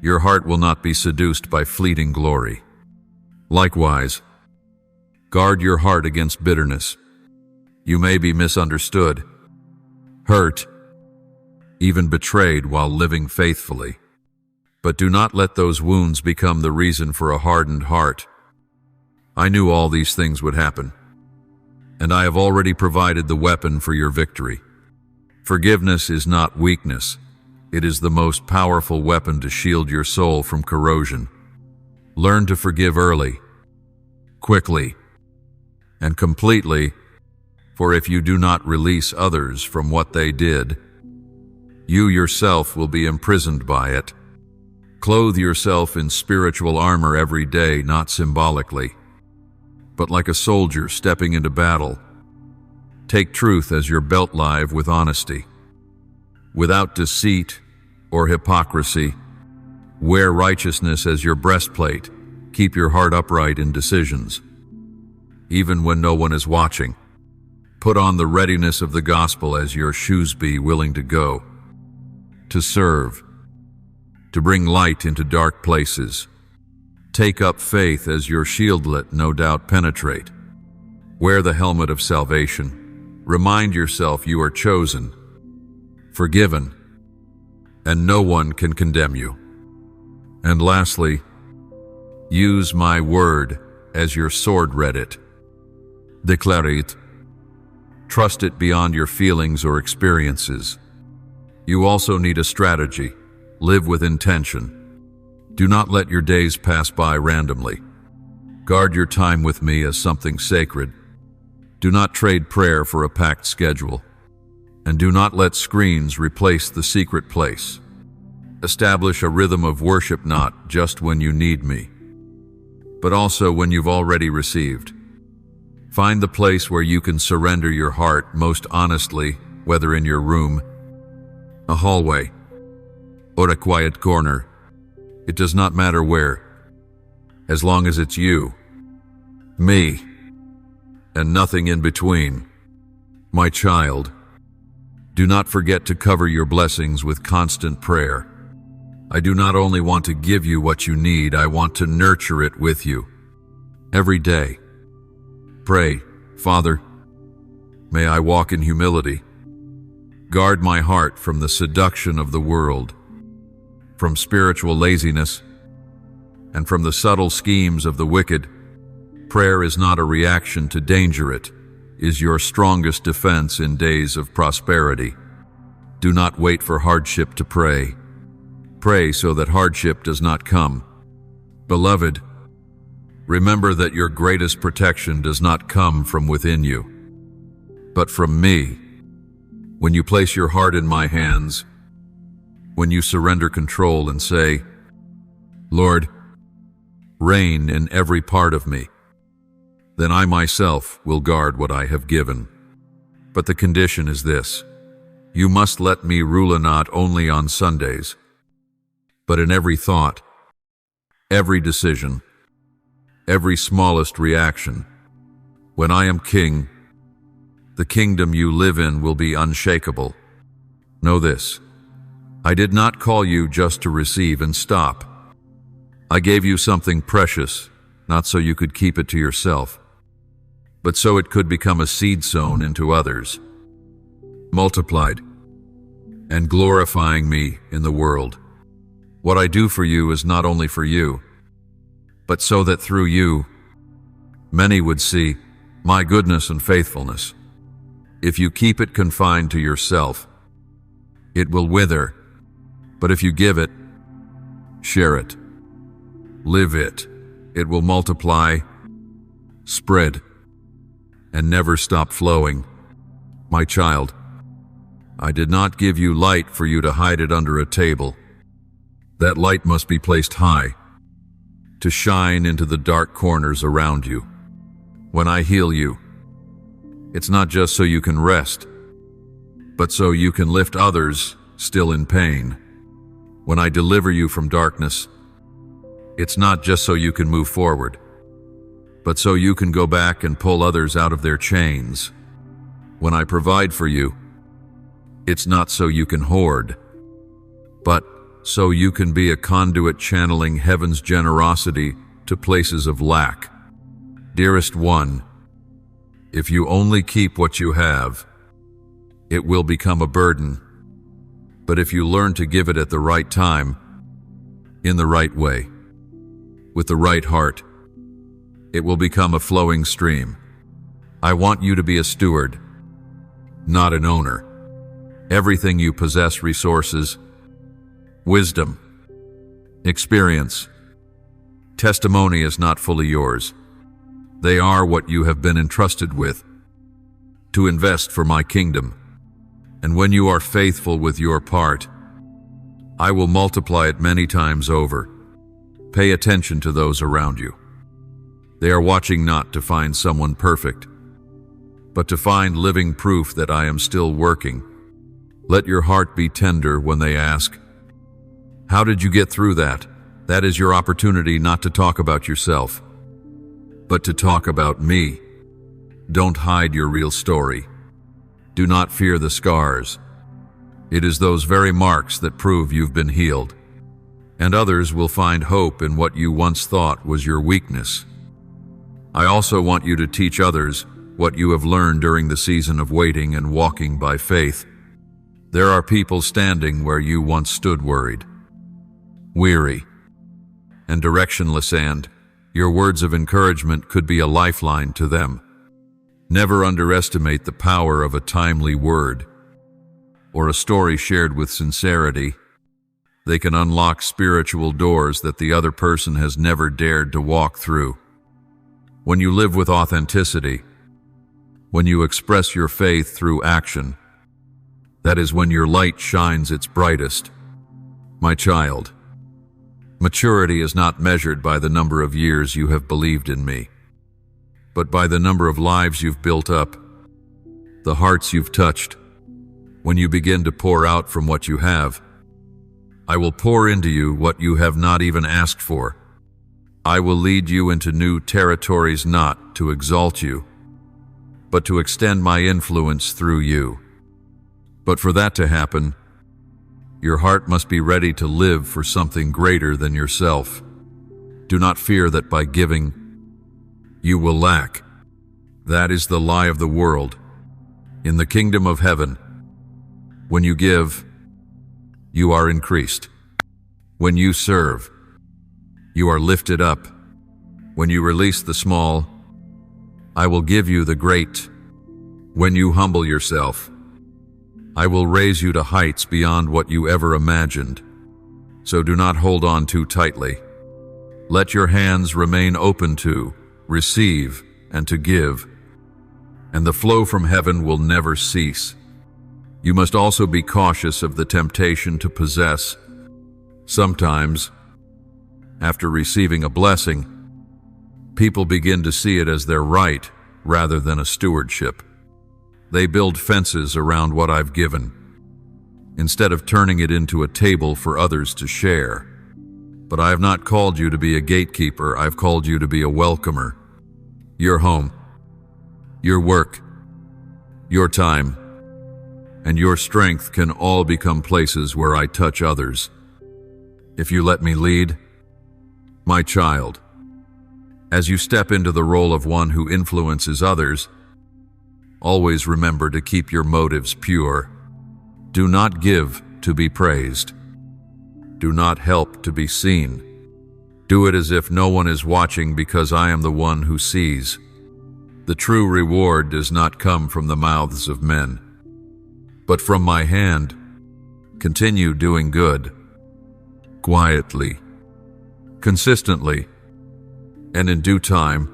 Speaker 1: your heart will not be seduced by fleeting glory. Likewise, guard your heart against bitterness. You may be misunderstood, hurt, even betrayed while living faithfully. But do not let those wounds become the reason for a hardened heart. I knew all these things would happen, and I have already provided the weapon for your victory. Forgiveness is not weakness. It is the most powerful weapon to shield your soul from corrosion. Learn to forgive early, quickly, and completely, for if you do not release others from what they did, you yourself will be imprisoned by it. Clothe yourself in spiritual armor every day, not symbolically, but like a soldier stepping into battle. Take truth as your belt live with honesty, without deceit or hypocrisy. Wear righteousness as your breastplate. Keep your heart upright in decisions, even when no one is watching. Put on the readiness of the gospel as your shoes. Be willing to go, to serve, to bring light into dark places. Take up faith as your shield. Let no doubt penetrate. Wear the helmet of salvation. Remind yourself you are chosen, forgiven, and no one can condemn you. And lastly, use my word as your sword. Read it. Declare it. Trust it beyond your feelings or experiences. You also need a strategy. Live with intention. Do not let your days pass by randomly. Guard your time with me as something sacred. Do not trade prayer for a packed schedule. And do not let screens replace the secret place. Establish a rhythm of worship not just when you need me, but also when you've already received. Find the place where you can surrender your heart most honestly, whether in your room, a hallway, or a quiet corner. It does not matter where, as long as it's you, me, and nothing in between. My child, do not forget to cover your blessings with constant prayer. I do not only want to give you what you need, I want to nurture it with you. Every day, pray, Father, may I walk in humility. Guard my heart from the seduction of the world, from spiritual laziness, and from the subtle schemes of the wicked. Prayer is not a reaction to danger, it is your strongest defense in days of prosperity. Do not wait for hardship to pray. Pray so that hardship does not come. Beloved, remember that your greatest protection does not come from within you, but from me. When you place your heart in my hands, when you surrender control and say, Lord, reign in every part of me, then I myself will guard what I have given. But the condition is this: you must let me rule not only on Sundays, but in every thought, every decision, every smallest reaction. When I am king, the kingdom you live in will be unshakable. Know this: I did not call you just to receive and stop. I gave you something precious, not so you could keep it to yourself, but so it could become a seed sown into others, multiplied, and glorifying me in the world. What I do for you is not only for you, but so that through you, many would see my goodness and faithfulness. If you keep it confined to yourself, it will wither, but if you give it, share it, live it, it will multiply, spread, and never stop flowing. My child, I did not give you light for you to hide it under a table. That light must be placed high, to shine into the dark corners around you. When I heal you, it's not just so you can rest, but so you can lift others still in pain. When I deliver you from darkness, it's not just so you can move forward, but so you can go back and pull others out of their chains. When I provide for you, it's not so you can hoard, but so you can be a conduit channeling heaven's generosity to places of lack. Dearest one, if you only keep what you have, it will become a burden. But if you learn to give it at the right time, in the right way, with the right heart, it will become a flowing stream. I want you to be a steward, not an owner. Everything you possess, resources, wisdom, experience, testimony, is not fully yours. They are what you have been entrusted with, to invest for my kingdom. And when you are faithful with your part, I will multiply it many times over. Pay attention to those around you. They are watching not to find someone perfect, but to find living proof that I am still working. Let your heart be tender when they ask, how did you get through that? That is your opportunity not to talk about yourself, but to talk about me. Don't hide your real story. Do not fear the scars. It is those very marks that prove you've been healed, and others will find hope in what you once thought was your weakness. I also want you to teach others what you have learned during the season of waiting and walking by faith. There are people standing where you once stood, worried, weary, and directionless, and your words of encouragement could be a lifeline to them. Never underestimate the power of a timely word or a story shared with sincerity. They can unlock spiritual doors that the other person has never dared to walk through. When you live with authenticity, when you express your faith through action, that is when your light shines its brightest. My child, maturity is not measured by the number of years you have believed in me, but by the number of lives you've built up, the hearts you've touched. When you begin to pour out from what you have, I will pour into you what you have not even asked for. I will lead you into new territories, not to exalt you, but to extend my influence through you. But for that to happen, your heart must be ready to live for something greater than yourself. Do not fear that by giving, you will lack. That is the lie of the world. In the kingdom of heaven, when you give, you are increased. When you serve, you are lifted up. When you release the small, I will give you the great. When you humble yourself, I will raise you to heights beyond what you ever imagined. So do not hold on too tightly. Let your hands remain open to receive and to give, and the flow from heaven will never cease. You must also be cautious of the temptation to possess. Sometimes, after receiving a blessing, people begin to see it as their right rather than a stewardship. They build fences around what I've given, instead of turning it into a table for others to share. But I have not called you to be a gatekeeper, I've called you to be a welcomer. Your home, your work, your time, and your strength can all become places where I touch others. If you let me lead, my child, as you step into the role of one who influences others, always remember to keep your motives pure. Do not give to be praised. Do not help to be seen. Do it as if no one is watching, because I am the one who sees. The true reward does not come from the mouths of men, but from my hand. Continue doing good, quietly, consistently, and in due time,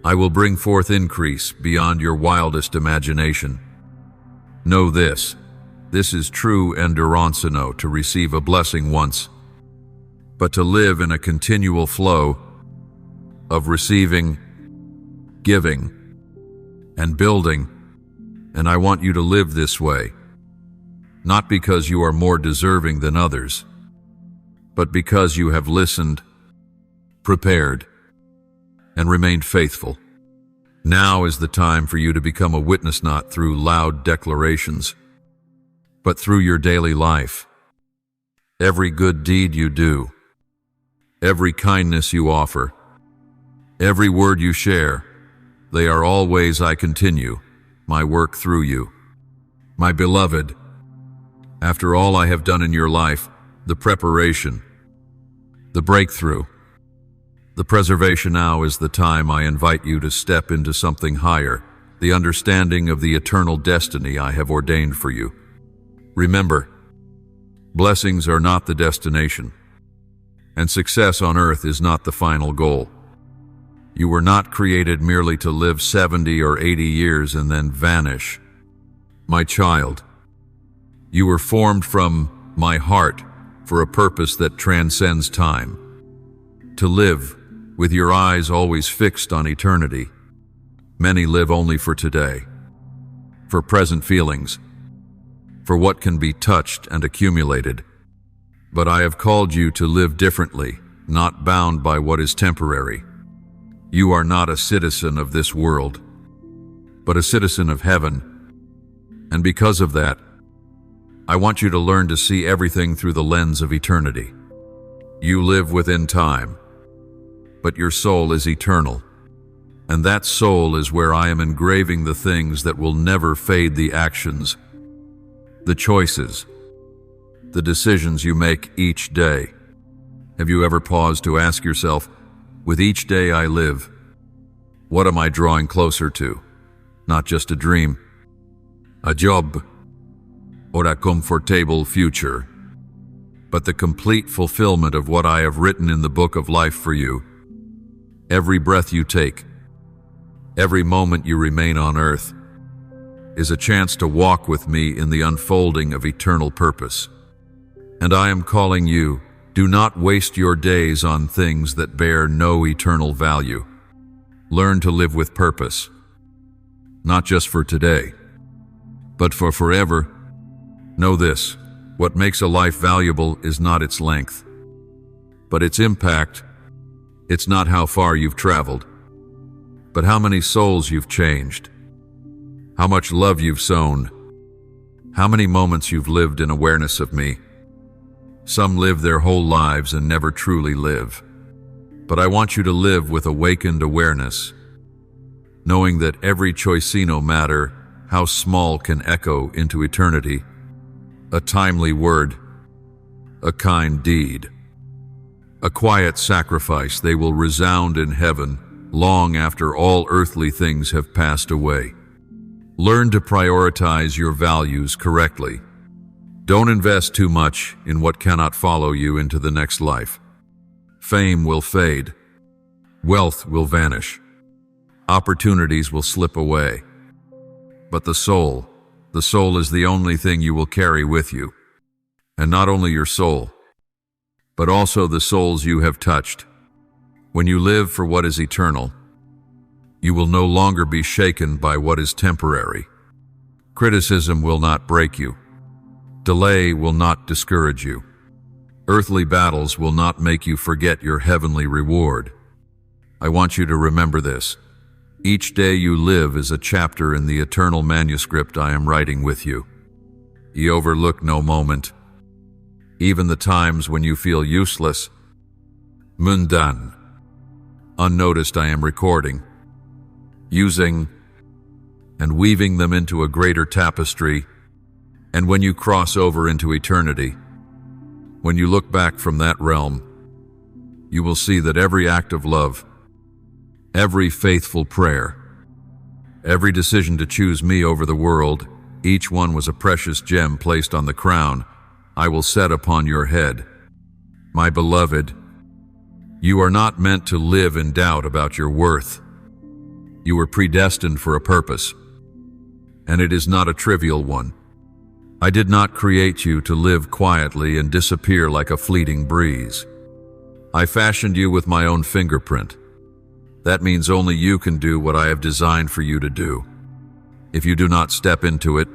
Speaker 1: I will bring forth increase beyond your wildest imagination. Know this is true endurancino, to receive a blessing once, but to live in a continual flow of receiving, giving, and building. And I want you to live this way, not because you are more deserving than others, but because you have listened, prepared, and remained faithful. Now is the time for you to become a witness, not through loud declarations, but through your daily life. Every good deed you do, every kindness you offer, every word you share, they are all ways I continue my work through you. My beloved, after all I have done in your life, the preparation, the breakthrough, the preservation, now is the time I invite you to step into something higher, the understanding of the eternal destiny I have ordained for you. Remember, blessings are not the destination, and success on earth is not the final goal. You were not created merely to live 70 or 80 years and then vanish. My child, you were formed from my heart for a purpose that transcends time. To live with your eyes always fixed on eternity. Many live only for today, for present feelings, for what can be touched and accumulated. But I have called you to live differently, not bound by what is temporary. You are not a citizen of this world, but a citizen of heaven. And because of that, I want you to learn to see everything through the lens of eternity. You live within time, but your soul is eternal. And that soul is where I am engraving the things that will never fade, the actions, the choices, the decisions you make each day. Have you ever paused to ask yourself, with each day I live, what am I drawing closer to? Not just a dream, a job, or a comfortable future, but the complete fulfillment of what I have written in the book of life for you. Every breath you take, every moment you remain on earth, is a chance to walk with me in the unfolding of eternal purpose. And I am calling you, do not waste your days on things that bear no eternal value. Learn to live with purpose, not just for today, but for forever. Know this, what makes a life valuable is not its length, but its impact. It's not how far you've traveled, but how many souls you've changed, how much love you've sown, how many moments you've lived in awareness of me. Some live their whole lives and never truly live, but I want you to live with awakened awareness, knowing that every choice, no matter how small, can echo into eternity. A timely word, a kind deed, a quiet sacrifice, they will resound in heaven long after all earthly things have passed away. Learn to prioritize your values correctly. Don't invest too much in what cannot follow you into the next life. Fame will fade. Wealth will vanish. Opportunities will slip away. But the soul is the only thing you will carry with you. And not only your soul, but also the souls you have touched. When you live for what is eternal, you will no longer be shaken by what is temporary. Criticism will not break you. Delay will not discourage you. Earthly battles will not make you forget your heavenly reward. I want you to remember this. Each day you live is a chapter in the eternal manuscript I am writing with you. You overlook no moment, even the times when you feel useless, mundane. Unnoticed, I am recording, using and weaving them into a greater tapestry. And when you cross over into eternity, when you look back from that realm, you will see that every act of love, every faithful prayer, every decision to choose me over the world, each one was a precious gem placed on the crown I will set upon your head. My beloved, you are not meant to live in doubt about your worth. You were predestined for a purpose, and it is not a trivial one. I did not create you to live quietly and disappear like a fleeting breeze. I fashioned you with my own fingerprint. That means only you can do what I have designed for you to do. If you do not step into it,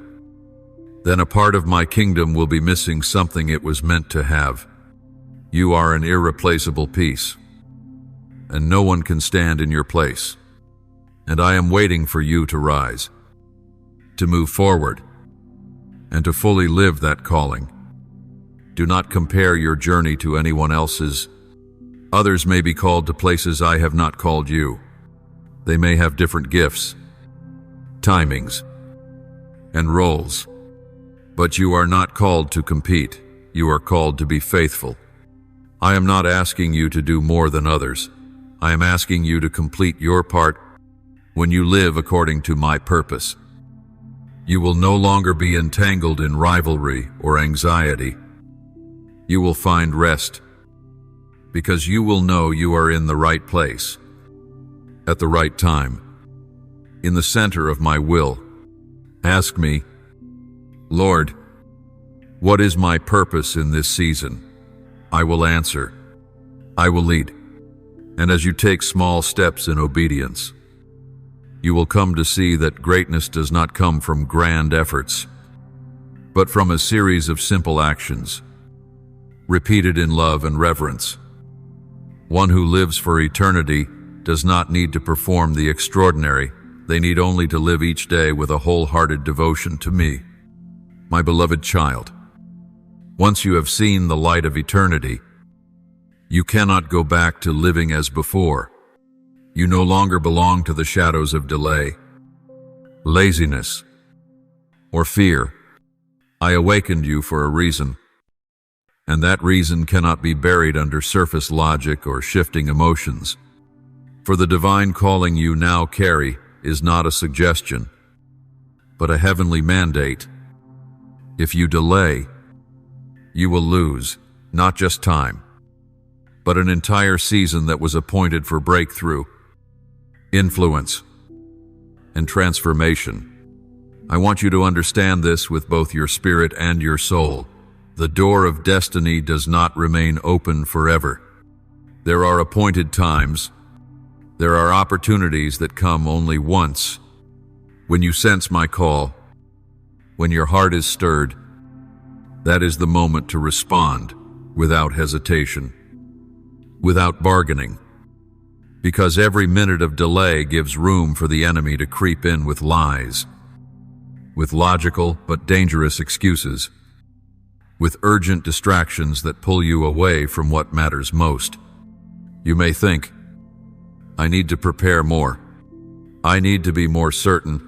Speaker 1: then a part of my kingdom will be missing something it was meant to have. You are an irreplaceable piece, and no one can stand in your place. And I am waiting for you to rise, to move forward, and to fully live that calling. Do not compare your journey to anyone else's. Others may be called to places I have not called you. They may have different gifts, timings, and roles. But you are not called to compete. You are called to be faithful. I am not asking you to do more than others. I am asking you to complete your part when you live according to my purpose. You will no longer be entangled in rivalry or anxiety. You will find rest, because you will know you are in the right place, at the right time, in the center of my will. Ask me, Lord, what is my purpose in this season? I will answer. I will lead. And as you take small steps in obedience, you will come to see that greatness does not come from grand efforts, but from a series of simple actions, repeated in love and reverence. One who lives for eternity does not need to perform the extraordinary. They need only to live each day with a wholehearted devotion to me. My beloved child, once you have seen the light of eternity, you cannot go back to living as before. You no longer belong to the shadows of delay, laziness, or fear. I awakened you for a reason, and that reason cannot be buried under surface logic or shifting emotions. For the divine calling you now carry is not a suggestion, but a heavenly mandate. If you delay, you will lose not just time, but an entire season that was appointed for breakthrough, influence, and transformation. I want you to understand this with both your spirit and your soul. The door of destiny does not remain open forever. There are appointed times. There are opportunities that come only once. When you sense my call, when your heart is stirred, that is the moment to respond without hesitation, without bargaining, because every minute of delay gives room for the enemy to creep in with lies, with logical but dangerous excuses, with urgent distractions that pull you away from what matters most. You may think, I need to prepare more. I need to be more certain.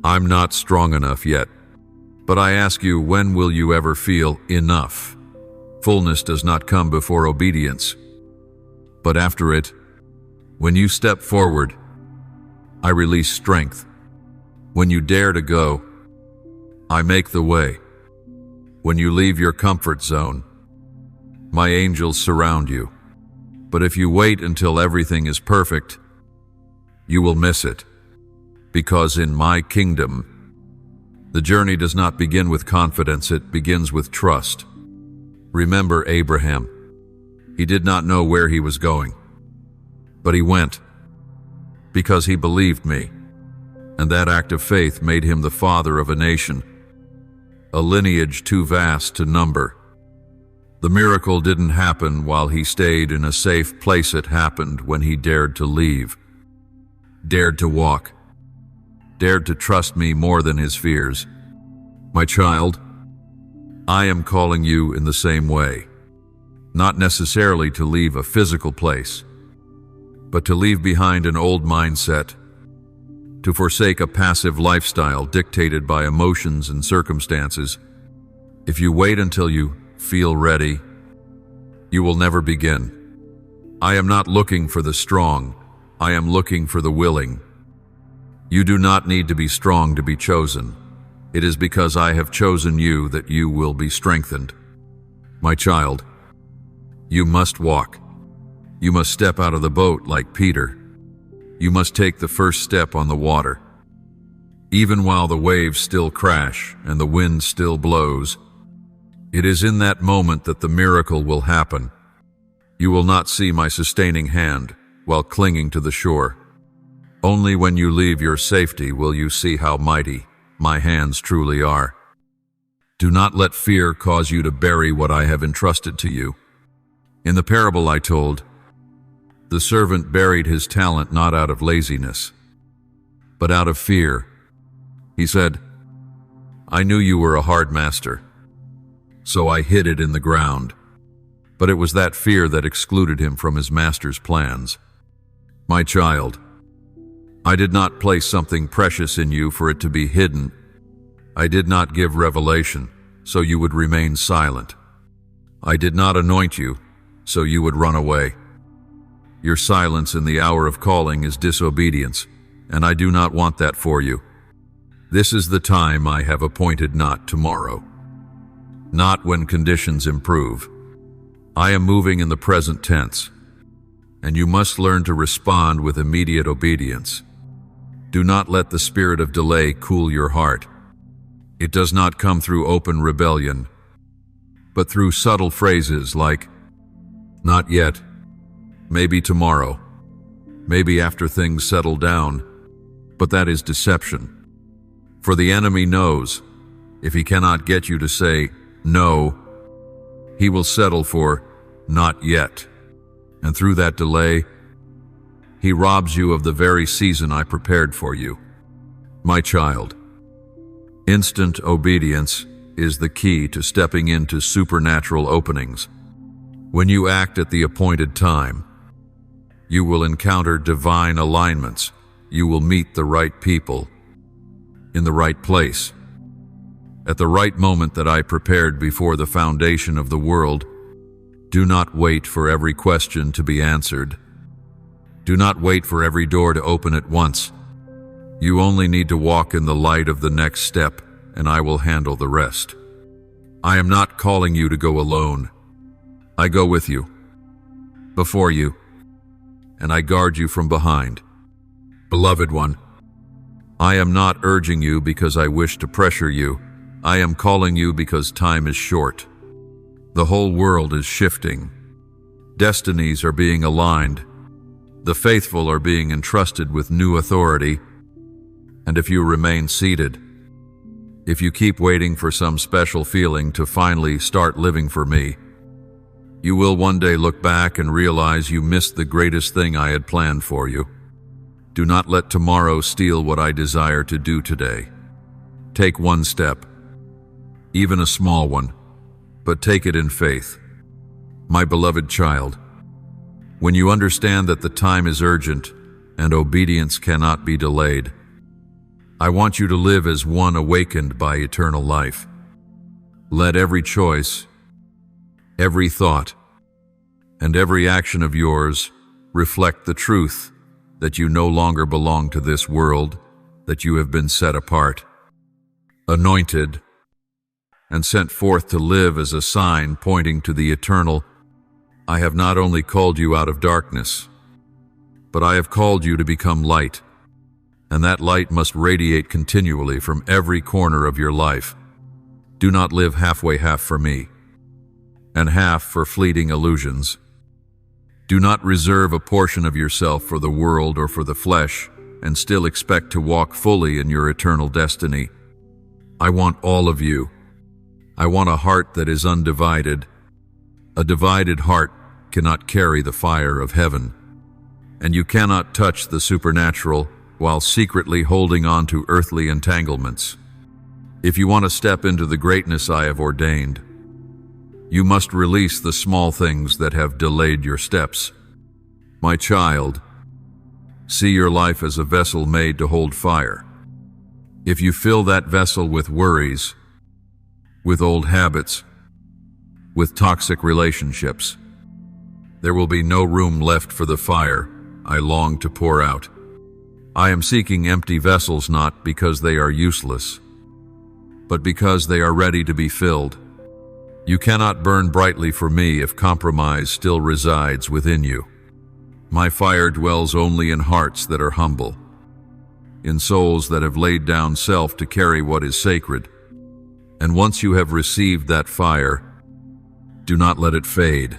Speaker 1: I'm not strong enough yet. But I ask you, when will you ever feel enough? Fullness does not come before obedience, but after it. When you step forward, I release strength. When you dare to go, I make the way. When you leave your comfort zone, my angels surround you. But if you wait until everything is perfect, you will miss it. Because in my kingdom, the journey does not begin with confidence, it begins with trust. Remember Abraham. He did not know where he was going, but he went because he believed me, and that act of faith made him the father of a nation, a lineage too vast to number. The miracle didn't happen while he stayed in a safe place. It happened when he dared to leave, dared to walk, dared to trust me more than his fears. My child, I am calling you in the same way, not necessarily to leave a physical place, but to leave behind an old mindset, to forsake a passive lifestyle dictated by emotions and circumstances. If you wait until you feel ready, you will never begin. I am not looking for the strong, I am looking for the willing. You do not need to be strong to be chosen. It is because I have chosen you that you will be strengthened. My child, you must walk. You must step out of the boat like Peter. You must take the first step on the water. Even while the waves still crash and the wind still blows, it is in that moment that the miracle will happen. You will not see my sustaining hand while clinging to the shore. Only when you leave your safety will you see how mighty my hands truly are. Do not let fear cause you to bury what I have entrusted to you. In the parable I told, the servant buried his talent not out of laziness, but out of fear. He said, I knew you were a hard master, so I hid it in the ground. But it was that fear that excluded him from his master's plans. My child, I did not place something precious in you for it to be hidden. I did not give revelation, so you would remain silent. I did not anoint you, so you would run away. Your silence in the hour of calling is disobedience, and I do not want that for you. This is the time I have appointed, not tomorrow. Not when conditions improve. I am moving in the present tense, and you must learn to respond with immediate obedience. Do not let the spirit of delay cool your heart. It does not come through open rebellion, but through subtle phrases like, not yet, maybe tomorrow, maybe after things settle down. But that is deception. For the enemy knows, if he cannot get you to say no, he will settle for not yet. And through that delay, he robs you of the very season I prepared for you. My child, instant obedience is the key to stepping into supernatural openings. When you act at the appointed time, you will encounter divine alignments. You will meet the right people in the right place at the right moment that I prepared before the foundation of the world. Do not wait for every question to be answered. Do not wait for every door to open at once. You only need to walk in the light of the next step, and I will handle the rest. I am not calling you to go alone. I go with you. before you, and I guard you from behind. Beloved one, I am not urging you because I wish to pressure you. I am calling you because time is short. The whole world is shifting. Destinies are being aligned. The faithful are being entrusted with new authority. And if you remain seated, if you keep waiting for some special feeling to finally start living for me, you will one day look back and realize you missed the greatest thing I had planned for you. Do not let tomorrow steal what I desire to do today. Take one step, even a small one, but take it in faith. My beloved child, when you understand that the time is urgent and obedience cannot be delayed, I want you to live as one awakened by eternal life. Let every choice, every thought, and every action of yours reflect the truth that you no longer belong to this world, that you have been set apart, anointed, and sent forth to live as a sign pointing to the eternal. I have not only called you out of darkness, but I have called you to become light, and that light must radiate continually from every corner of your life. Do not live half for me, and half for fleeting illusions. Do not reserve a portion of yourself for the world or for the flesh, and still expect to walk fully in your eternal destiny. I want all of you. I want a heart that is undivided. A divided heart cannot carry the fire of heaven, and you cannot touch the supernatural while secretly holding on to earthly entanglements. If you want to step into the greatness I have ordained, you must release the small things that have delayed your steps. My child, see your life as a vessel made to hold fire. If you fill that vessel with worries, with old habits, with toxic relationships, there will be no room left for the fire I long to pour out. I am seeking empty vessels not because they are useless, but because they are ready to be filled. You cannot burn brightly for me if compromise still resides within you. My fire dwells only in hearts that are humble, in souls that have laid down self to carry what is sacred. And once you have received that fire, do not let it fade.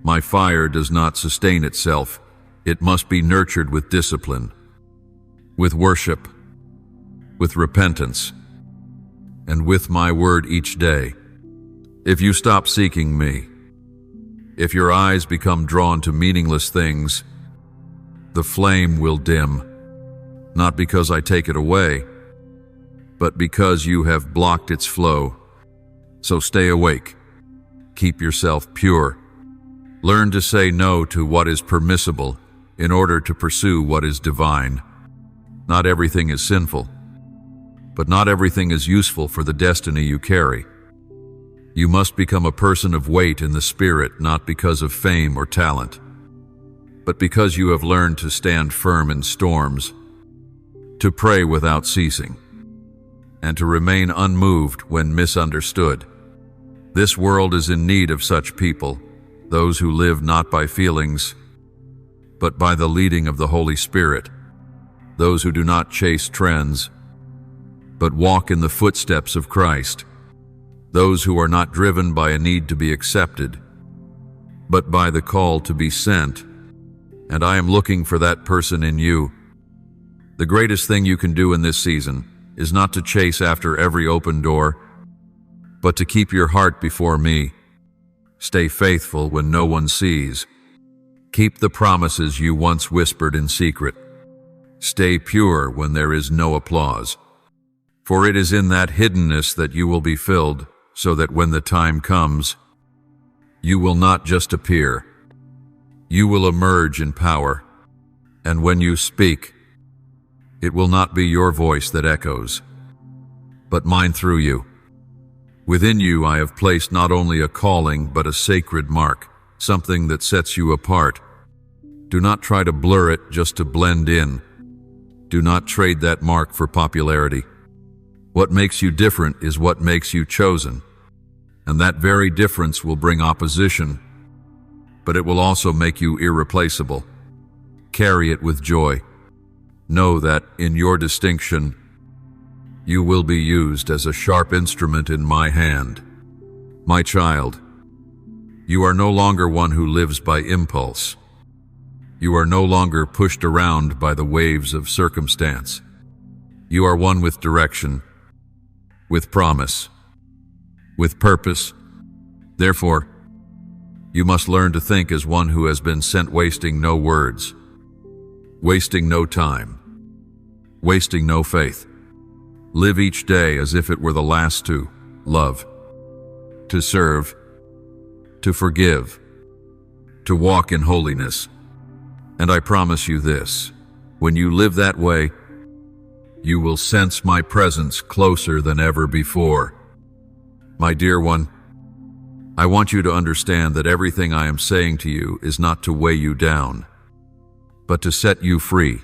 Speaker 1: My fire does not sustain itself. It must be nurtured with discipline, with worship, with repentance, and with my word each day. If you stop seeking me, if your eyes become drawn to meaningless things, the flame will dim, not because I take it away, but because you have blocked its flow. So stay awake. Keep yourself pure. Learn to say no to what is permissible in order to pursue what is divine. Not everything is sinful, but not everything is useful for the destiny you carry. You must become a person of weight in the spirit, not because of fame or talent, but because you have learned to stand firm in storms, to pray without ceasing, and to remain unmoved when misunderstood. This world is in need of such people, those who live not by feelings, but by the leading of the Holy Spirit, those who do not chase trends, but walk in the footsteps of Christ, those who are not driven by a need to be accepted, but by the call to be sent. And I am looking for that person in you. The greatest thing you can do in this season is not to chase after every open door, but to keep your heart before me. Stay faithful when no one sees. Keep the promises you once whispered in secret. Stay pure when there is no applause. For it is in that hiddenness that you will be filled, so that when the time comes, you will not just appear. You will emerge in power, and when you speak, it will not be your voice that echoes, but mine through you. Within you I have placed not only a calling, but a sacred mark, something that sets you apart. Do not try to blur it just to blend in. Do not trade that mark for popularity. What makes you different is what makes you chosen, and that very difference will bring opposition. but it will also make you irreplaceable. Carry it with joy. Know that, in your distinction, you will be used as a sharp instrument in my hand. My child, you are no longer one who lives by impulse. You are no longer pushed around by the waves of circumstance. You are one with direction, with promise, with purpose. Therefore, you must learn to think as one who has been sent, wasting no words, wasting no time, wasting no faith. Live each day as if it were the last, to love, to serve, to forgive, to walk in holiness. And I promise you this, when you live that way, you will sense my presence closer than ever before. My dear one, I want you to understand that everything I am saying to you is not to weigh you down, but to set you free.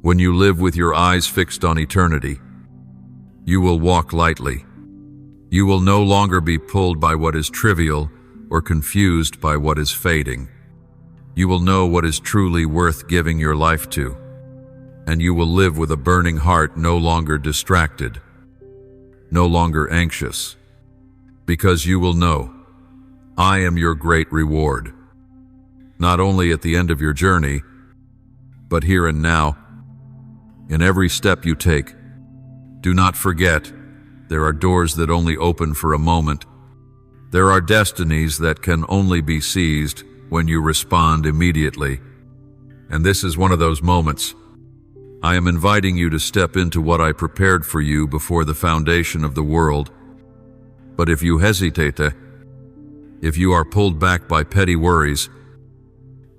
Speaker 1: When you live with your eyes fixed on eternity, you will walk lightly. You will no longer be pulled by what is trivial or confused by what is fading. You will know what is truly worth giving your life to, and you will live with a burning heart, no longer distracted, no longer anxious, because you will know, I am your great reward, not only at the end of your journey, but here and now, in every step you take. Do not forget, there are doors that only open for a moment. There are destinies that can only be seized when you respond immediately. And this is one of those moments. I am inviting you to step into what I prepared for you before the foundation of the world. But if you hesitate, if you are pulled back by petty worries,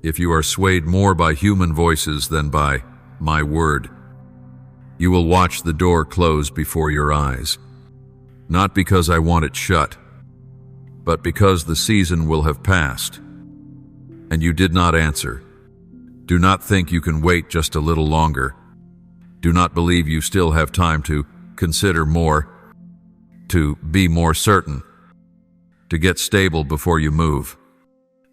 Speaker 1: if you are swayed more by human voices than by my word, you will watch the door close before your eyes. Not because I want it shut, but because the season will have passed, and you did not answer. Do not think you can wait just a little longer. Do not believe you still have time to consider more, to be more certain, to get stable before you move.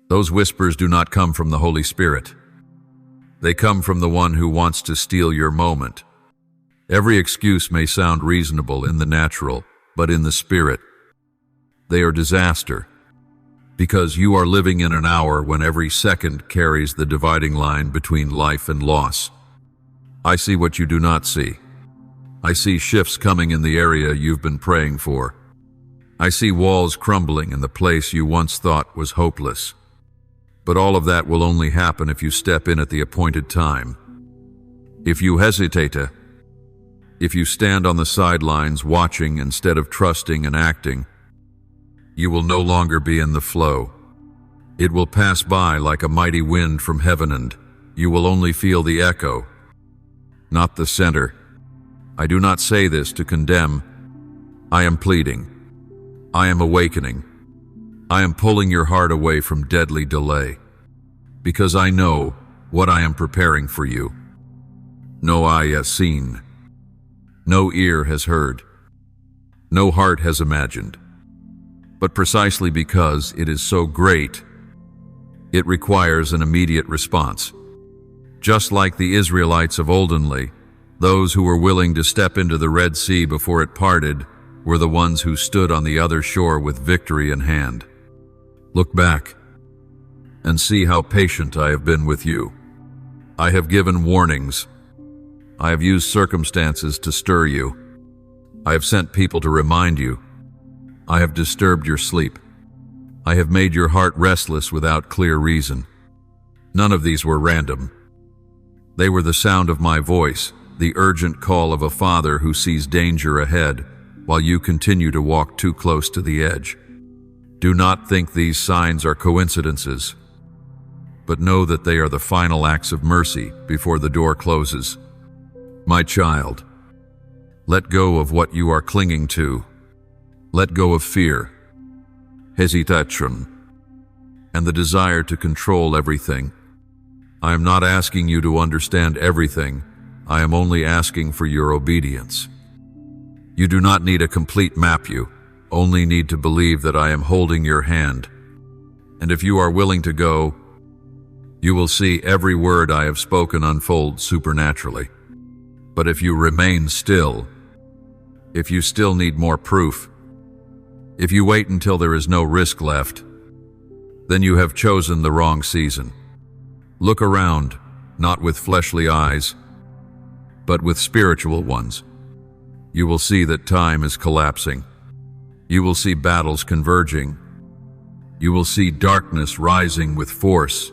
Speaker 1: Those whispers do not come from the Holy Spirit. They come from the one who wants to steal your moment. Every excuse may sound reasonable in the natural, but in the spirit, they are disaster, because you are living in an hour when every second carries the dividing line between life and loss. I see what you do not see. I see shifts coming in the area you've been praying for. I see walls crumbling in the place you once thought was hopeless. But all of that will only happen if you step in at the appointed time. If you hesitate, if you stand on the sidelines watching instead of trusting and acting, you will no longer be in the flow. It will pass by like a mighty wind from heaven, and you will only feel the echo, not the center. I do not say this to condemn. I am pleading. I am awakening. I am pulling your heart away from deadly delay, because I know what I am preparing for you. No eye has seen, no ear has heard, no heart has imagined. But precisely because it is so great, it requires an immediate response. Just like the Israelites of oldenly, those who were willing to step into the Red Sea before it parted were the ones who stood on the other shore with victory in hand. Look back and see how patient I have been with you. I have given warnings. I have used circumstances to stir you. I have sent people to remind you. I have disturbed your sleep. I have made your heart restless without clear reason. None of these were random. They were the sound of my voice, the urgent call of a father who sees danger ahead while you continue to walk too close to the edge. Do not think these signs are coincidences, but know that they are the final acts of mercy before the door closes. My child, let go of what you are clinging to. Let go of fear, hesitation, and the desire to control everything. I am not asking you to understand everything. I am only asking for your obedience. You do not need a complete map. You only need to believe that I am holding your hand And if you are willing to go, you will see every word I have spoken unfold supernaturally. But if you remain still, if you still need more proof, if you wait until there is no risk left, then you have chosen the wrong season. Look around, not with fleshly eyes, but with spiritual ones. You will see that time is collapsing. You will see battles converging. You will see darkness rising with force.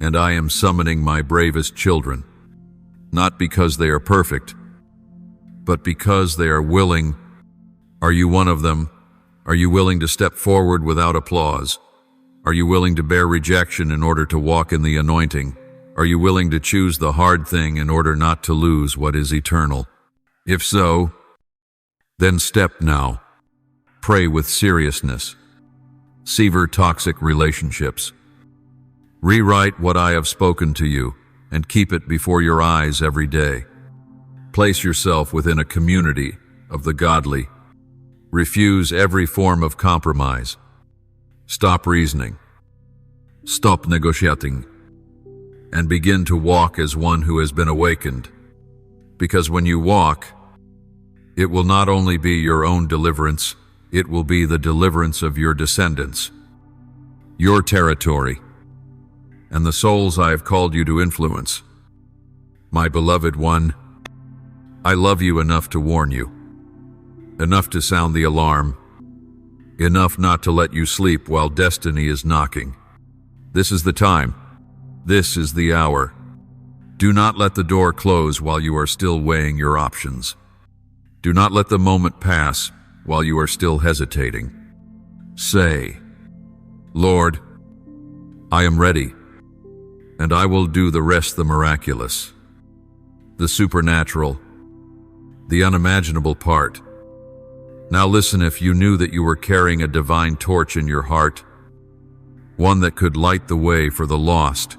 Speaker 1: And I am summoning my bravest children, not because they are perfect, but because they are willing. Are you one of them? Are you willing to step forward without applause? Are you willing to bear rejection in order to walk in the anointing? Are you willing to choose the hard thing in order not to lose what is eternal? If so, then step now. Pray with seriousness. Sever toxic relationships. Rewrite what I have spoken to you and keep it before your eyes every day. Place yourself within a community of the godly. Refuse every form of compromise. Stop reasoning. Stop negotiating. And begin to walk as one who has been awakened. Because when you walk, it will not only be your own deliverance, it will be the deliverance of your descendants, your territory, and the souls I have called you to influence. My beloved one, I love you enough to warn you, enough to sound the alarm, enough not to let you sleep while destiny is knocking. This is the time. This is the hour. Do not let the door close while you are still weighing your options. Do not let the moment pass while you are still hesitating. Say, Lord, I am ready, and I will do the rest, the miraculous, the supernatural, the unimaginable part. Now listen, if you knew that you were carrying a divine torch in your heart, one that could light the way for the lost,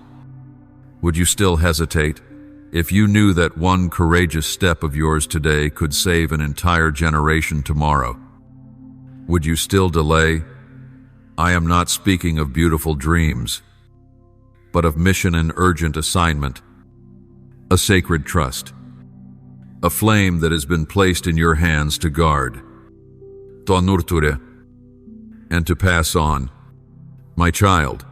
Speaker 1: would you still hesitate? If you knew that one courageous step of yours today could save an entire generation tomorrow, would you still delay? I am not speaking of beautiful dreams, but of mission and urgent assignment, a sacred trust, a flame that has been placed in your hands to guard, and to pass on. My child,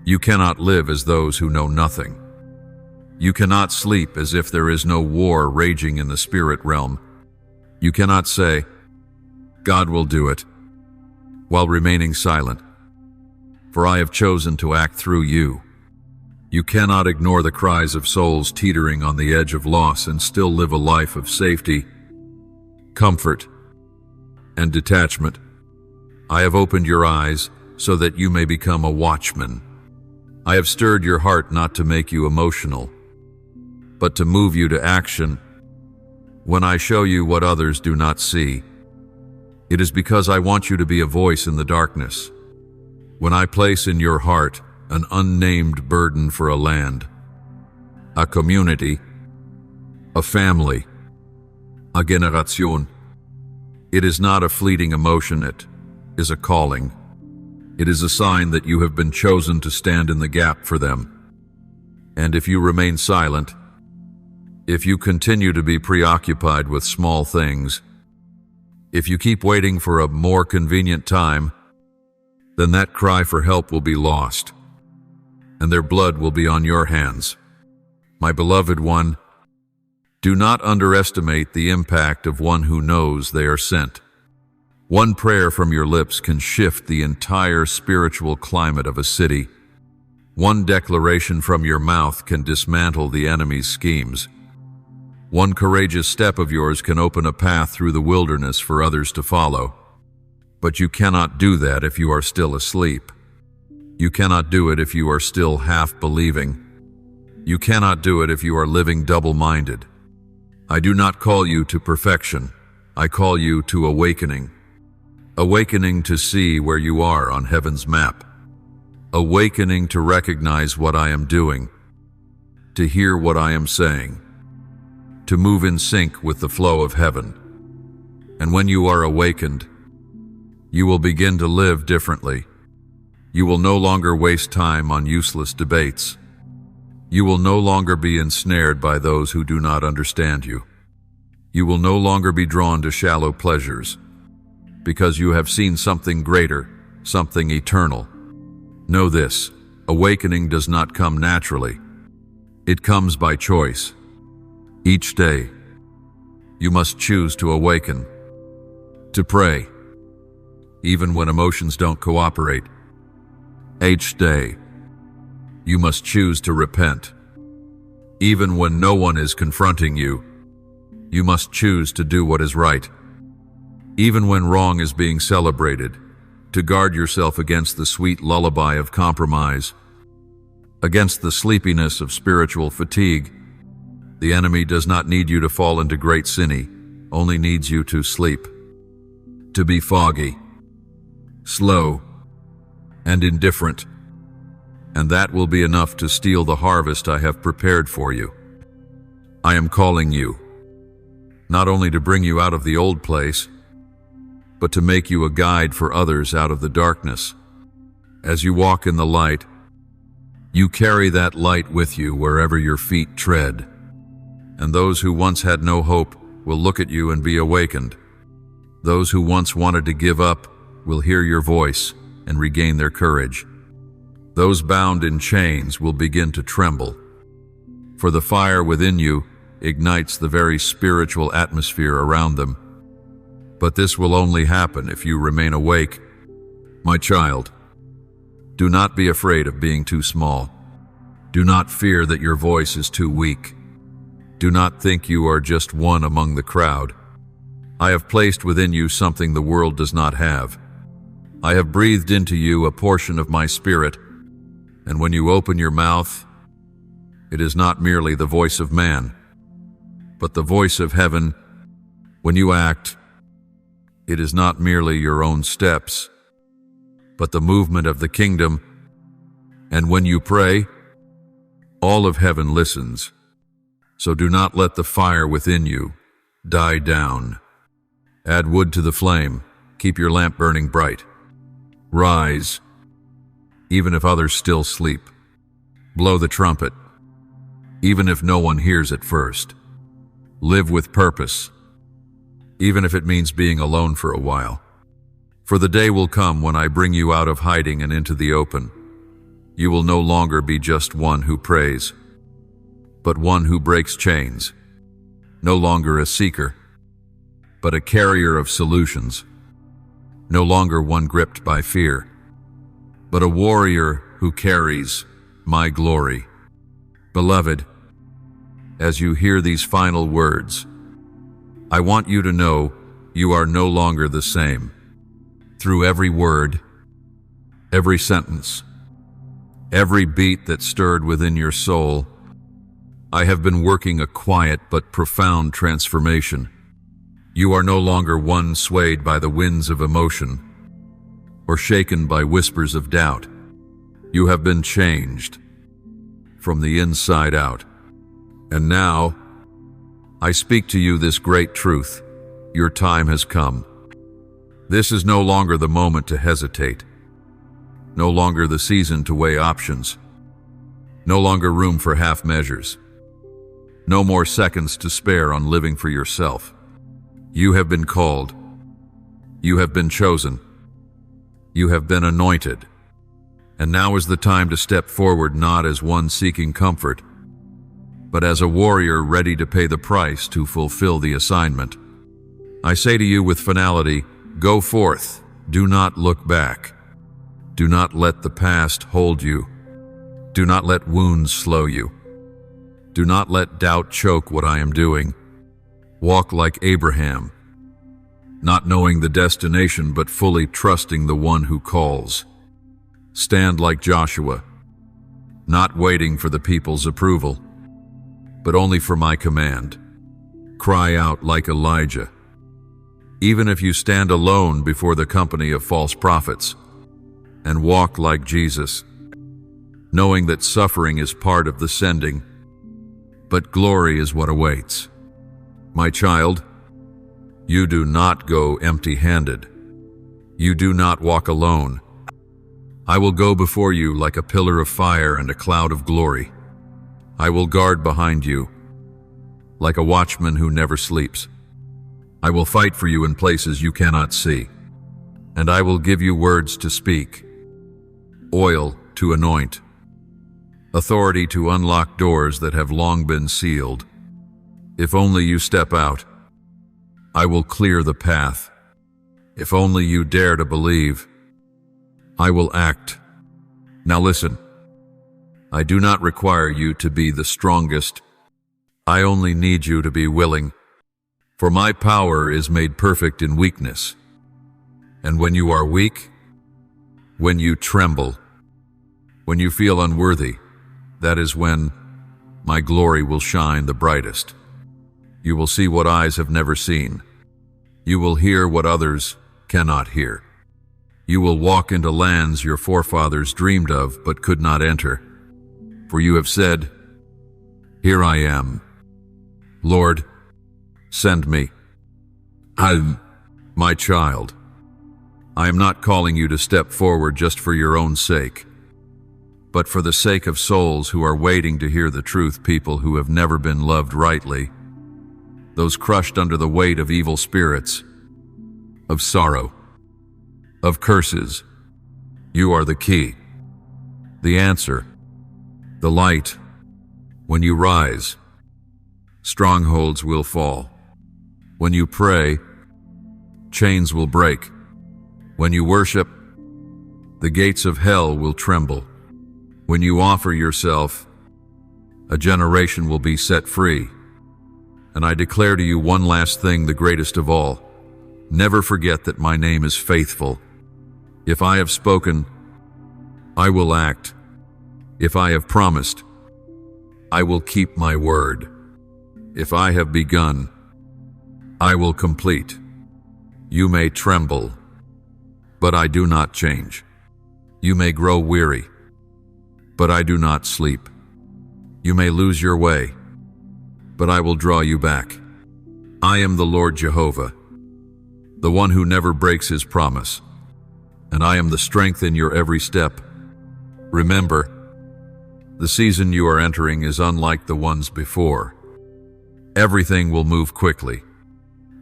Speaker 1: you cannot live as those who know nothing. You cannot sleep as if there is no war raging in the spirit realm. You cannot say, God will do it, while remaining silent, for I have chosen to act through you. You cannot ignore the cries of souls teetering on the edge of loss and still live a life of safety, comfort, and detachment. I have opened your eyes so that you may become a watchman. I have stirred your heart not to make you emotional, but to move you to action. When I show you what others do not see, it is because I want you to be a voice in the darkness. When I place in your heart an unnamed burden for a land, a community, a family, a generación, it is not a fleeting emotion, it is a calling. It is a sign that you have been chosen to stand in the gap for them. And if you remain silent, if you continue to be preoccupied with small things, if you keep waiting for a more convenient time, then that cry for help will be lost, and their blood will be on your hands. My beloved one, do not underestimate the impact of one who knows they are sent. One prayer from your lips can shift the entire spiritual climate of a city. One declaration from your mouth can dismantle the enemy's schemes. One courageous step of yours can open a path through the wilderness for others to follow. But you cannot do that if you are still asleep. You cannot do it if you are still half-believing. You cannot do it if you are living double-minded. I do not call you to perfection. I call you to awakening. Awakening to see where you are on heaven's map. Awakening to recognize what I am doing. To hear what I am saying. To move in sync with the flow of heaven. And when you are awakened, you will begin to live differently. You will no longer waste time on useless debates. You will no longer be ensnared by those who do not understand you. You will no longer be drawn to shallow pleasures, because you have seen something greater, something eternal. Know this: awakening does not come naturally. It comes by choice. Each day, you must choose to awaken, to pray, even when emotions don't cooperate. Each day, you must choose to repent. Even when no one is confronting you, you must choose to do what is right. Even when wrong is being celebrated, to guard yourself against the sweet lullaby of compromise, against the sleepiness of spiritual fatigue. The enemy does not need you to fall into great sin, only needs you to sleep, to be foggy, slow, and indifferent, and that will be enough to steal the harvest I have prepared for you. I am calling you, not only to bring you out of the old place, but to make you a guide for others out of the darkness. As you walk in the light, you carry that light with you wherever your feet tread, and those who once had no hope will look at you and be awakened. Those who once wanted to give up will hear your voice and regain their courage. Those bound in chains will begin to tremble, for the fire within you ignites the very spiritual atmosphere around them. But this will only happen if you remain awake. My child, do not be afraid of being too small. Do not fear that your voice is too weak. Do not think you are just one among the crowd. I have placed within you something the world does not have. I have breathed into you a portion of my spirit, and when you open your mouth, it is not merely the voice of man, but the voice of heaven. When you act, it is not merely your own steps, but the movement of the kingdom. And when you pray, all of heaven listens. So do not let the fire within you die down. Add wood to the flame. Keep your lamp burning bright. Rise, even if others still sleep. Blow the trumpet, even if no one hears at first. Live with purpose, even if it means being alone for a while. For the day will come when I bring you out of hiding and into the open. You will no longer be just one who prays, but one who breaks chains. No longer a seeker, but a carrier of solutions. No longer one gripped by fear, but a warrior who carries my glory. Beloved, as you hear these final words, I want you to know you are no longer the same. Through every word, every sentence, every beat that stirred within your soul, I have been working a quiet but profound transformation. You are no longer one swayed by the winds of emotion or shaken by whispers of doubt. You have been changed from the inside out. And now, I speak to you this great truth. Your time has come. This is no longer the moment to hesitate. No longer the season to weigh options. No longer room for half measures. No more seconds to spare on living for yourself. You have been called. You have been chosen. You have been anointed. And now is the time to step forward, not as one seeking comfort, but as a warrior ready to pay the price to fulfill the assignment. I say to you with finality, go forth. Do not look back. Do not let the past hold you. Do not let wounds slow you. Do not let doubt choke what I am doing. Walk like Abraham, not knowing the destination but fully trusting the one who calls. Stand like Joshua, not waiting for the people's approval, but only for my command. Cry out like Elijah, even if you stand alone before the company of false prophets, and walk like Jesus, knowing that suffering is part of the sending, but glory is what awaits. My child, you do not go empty-handed. You do not walk alone. I will go before you like a pillar of fire and a cloud of glory. I will guard behind you like a watchman who never sleeps. I will fight for you in places you cannot see, and I will give you words to speak, oil to anoint, authority to unlock doors that have long been sealed. If only you step out, I will clear the path. If only you dare to believe, I will act. Now listen, I do not require you to be the strongest. I only need you to be willing. For my power is made perfect in weakness. And when you are weak, when you tremble, when you feel unworthy, that is when my glory will shine the brightest. You will see what eyes have never seen. You will hear what others cannot hear. You will walk into lands your forefathers dreamed of but could not enter. For you have said, "Here I am. Lord, send me." My child, I am not calling you to step forward just for your own sake, but for the sake of souls who are waiting to hear the truth, people who have never been loved rightly, those crushed under the weight of evil spirits, of sorrow, of curses. You are the key, the answer, the light. When you rise, strongholds will fall. When you pray, chains will break. When you worship, the gates of hell will tremble. When you offer yourself, a generation will be set free. And I declare to you one last thing, the greatest of all. Never forget that my name is faithful. If I have spoken, I will act. If I have promised, I will keep my word. If I have begun, I will complete. You may tremble, but I do not change. You may grow weary, but I do not sleep. You may lose your way, but I will draw you back. I am the Lord Jehovah, the one who never breaks his promise, and I am the strength in your every step. Remember, the season you are entering is unlike the ones before. Everything will move quickly.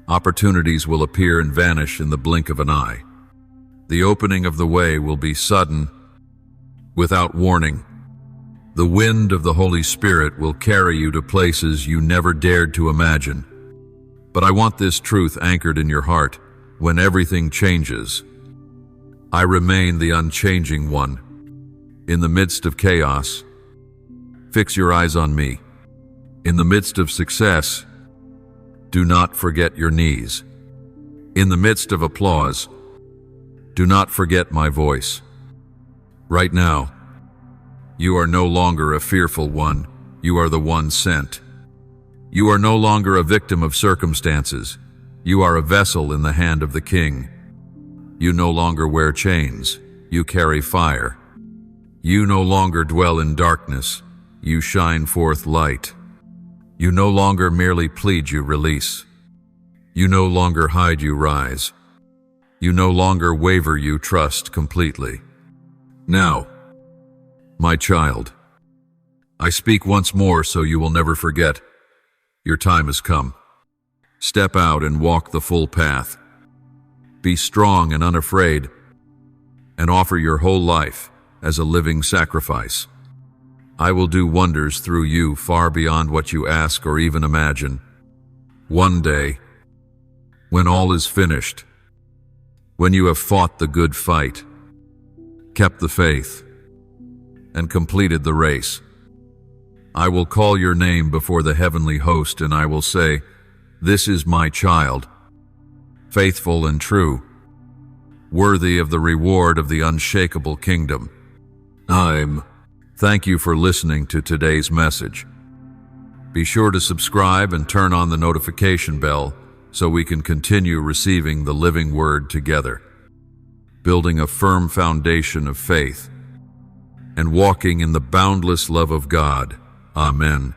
Speaker 1: Opportunities will appear and vanish in the blink of an eye. The opening of the way will be sudden, without warning. The wind of the Holy Spirit will carry you to places you never dared to imagine. But I want this truth anchored in your heart. When everything changes, I remain the unchanging one. In the midst of chaos, fix your eyes on me. In the midst of success, do not forget your knees. In the midst of applause, do not forget my voice. Right now, you are no longer a fearful one. You are the one sent. You are no longer a victim of circumstances. You are a vessel in the hand of the King. You no longer wear chains. You carry fire. You no longer dwell in darkness. You shine forth light. You no longer merely plead, you release. You no longer hide, you rise. You no longer waver, you trust completely. Now, my child, I speak once more so you will never forget. Your time has come. Step out and walk the full path. Be strong and unafraid, and offer your whole life as a living sacrifice. I will do wonders through you far beyond what you ask or even imagine. One day, when all is finished, when you have fought the good fight, kept the faith, and completed the race, I will call your name before the heavenly host, and I will say, "This is my child, faithful and true, worthy of the reward of the unshakable kingdom." Thank you for listening to today's message. Be sure to subscribe and turn on the notification bell so we can continue receiving the living word together, building a firm foundation of faith and walking in the boundless love of God. Amen.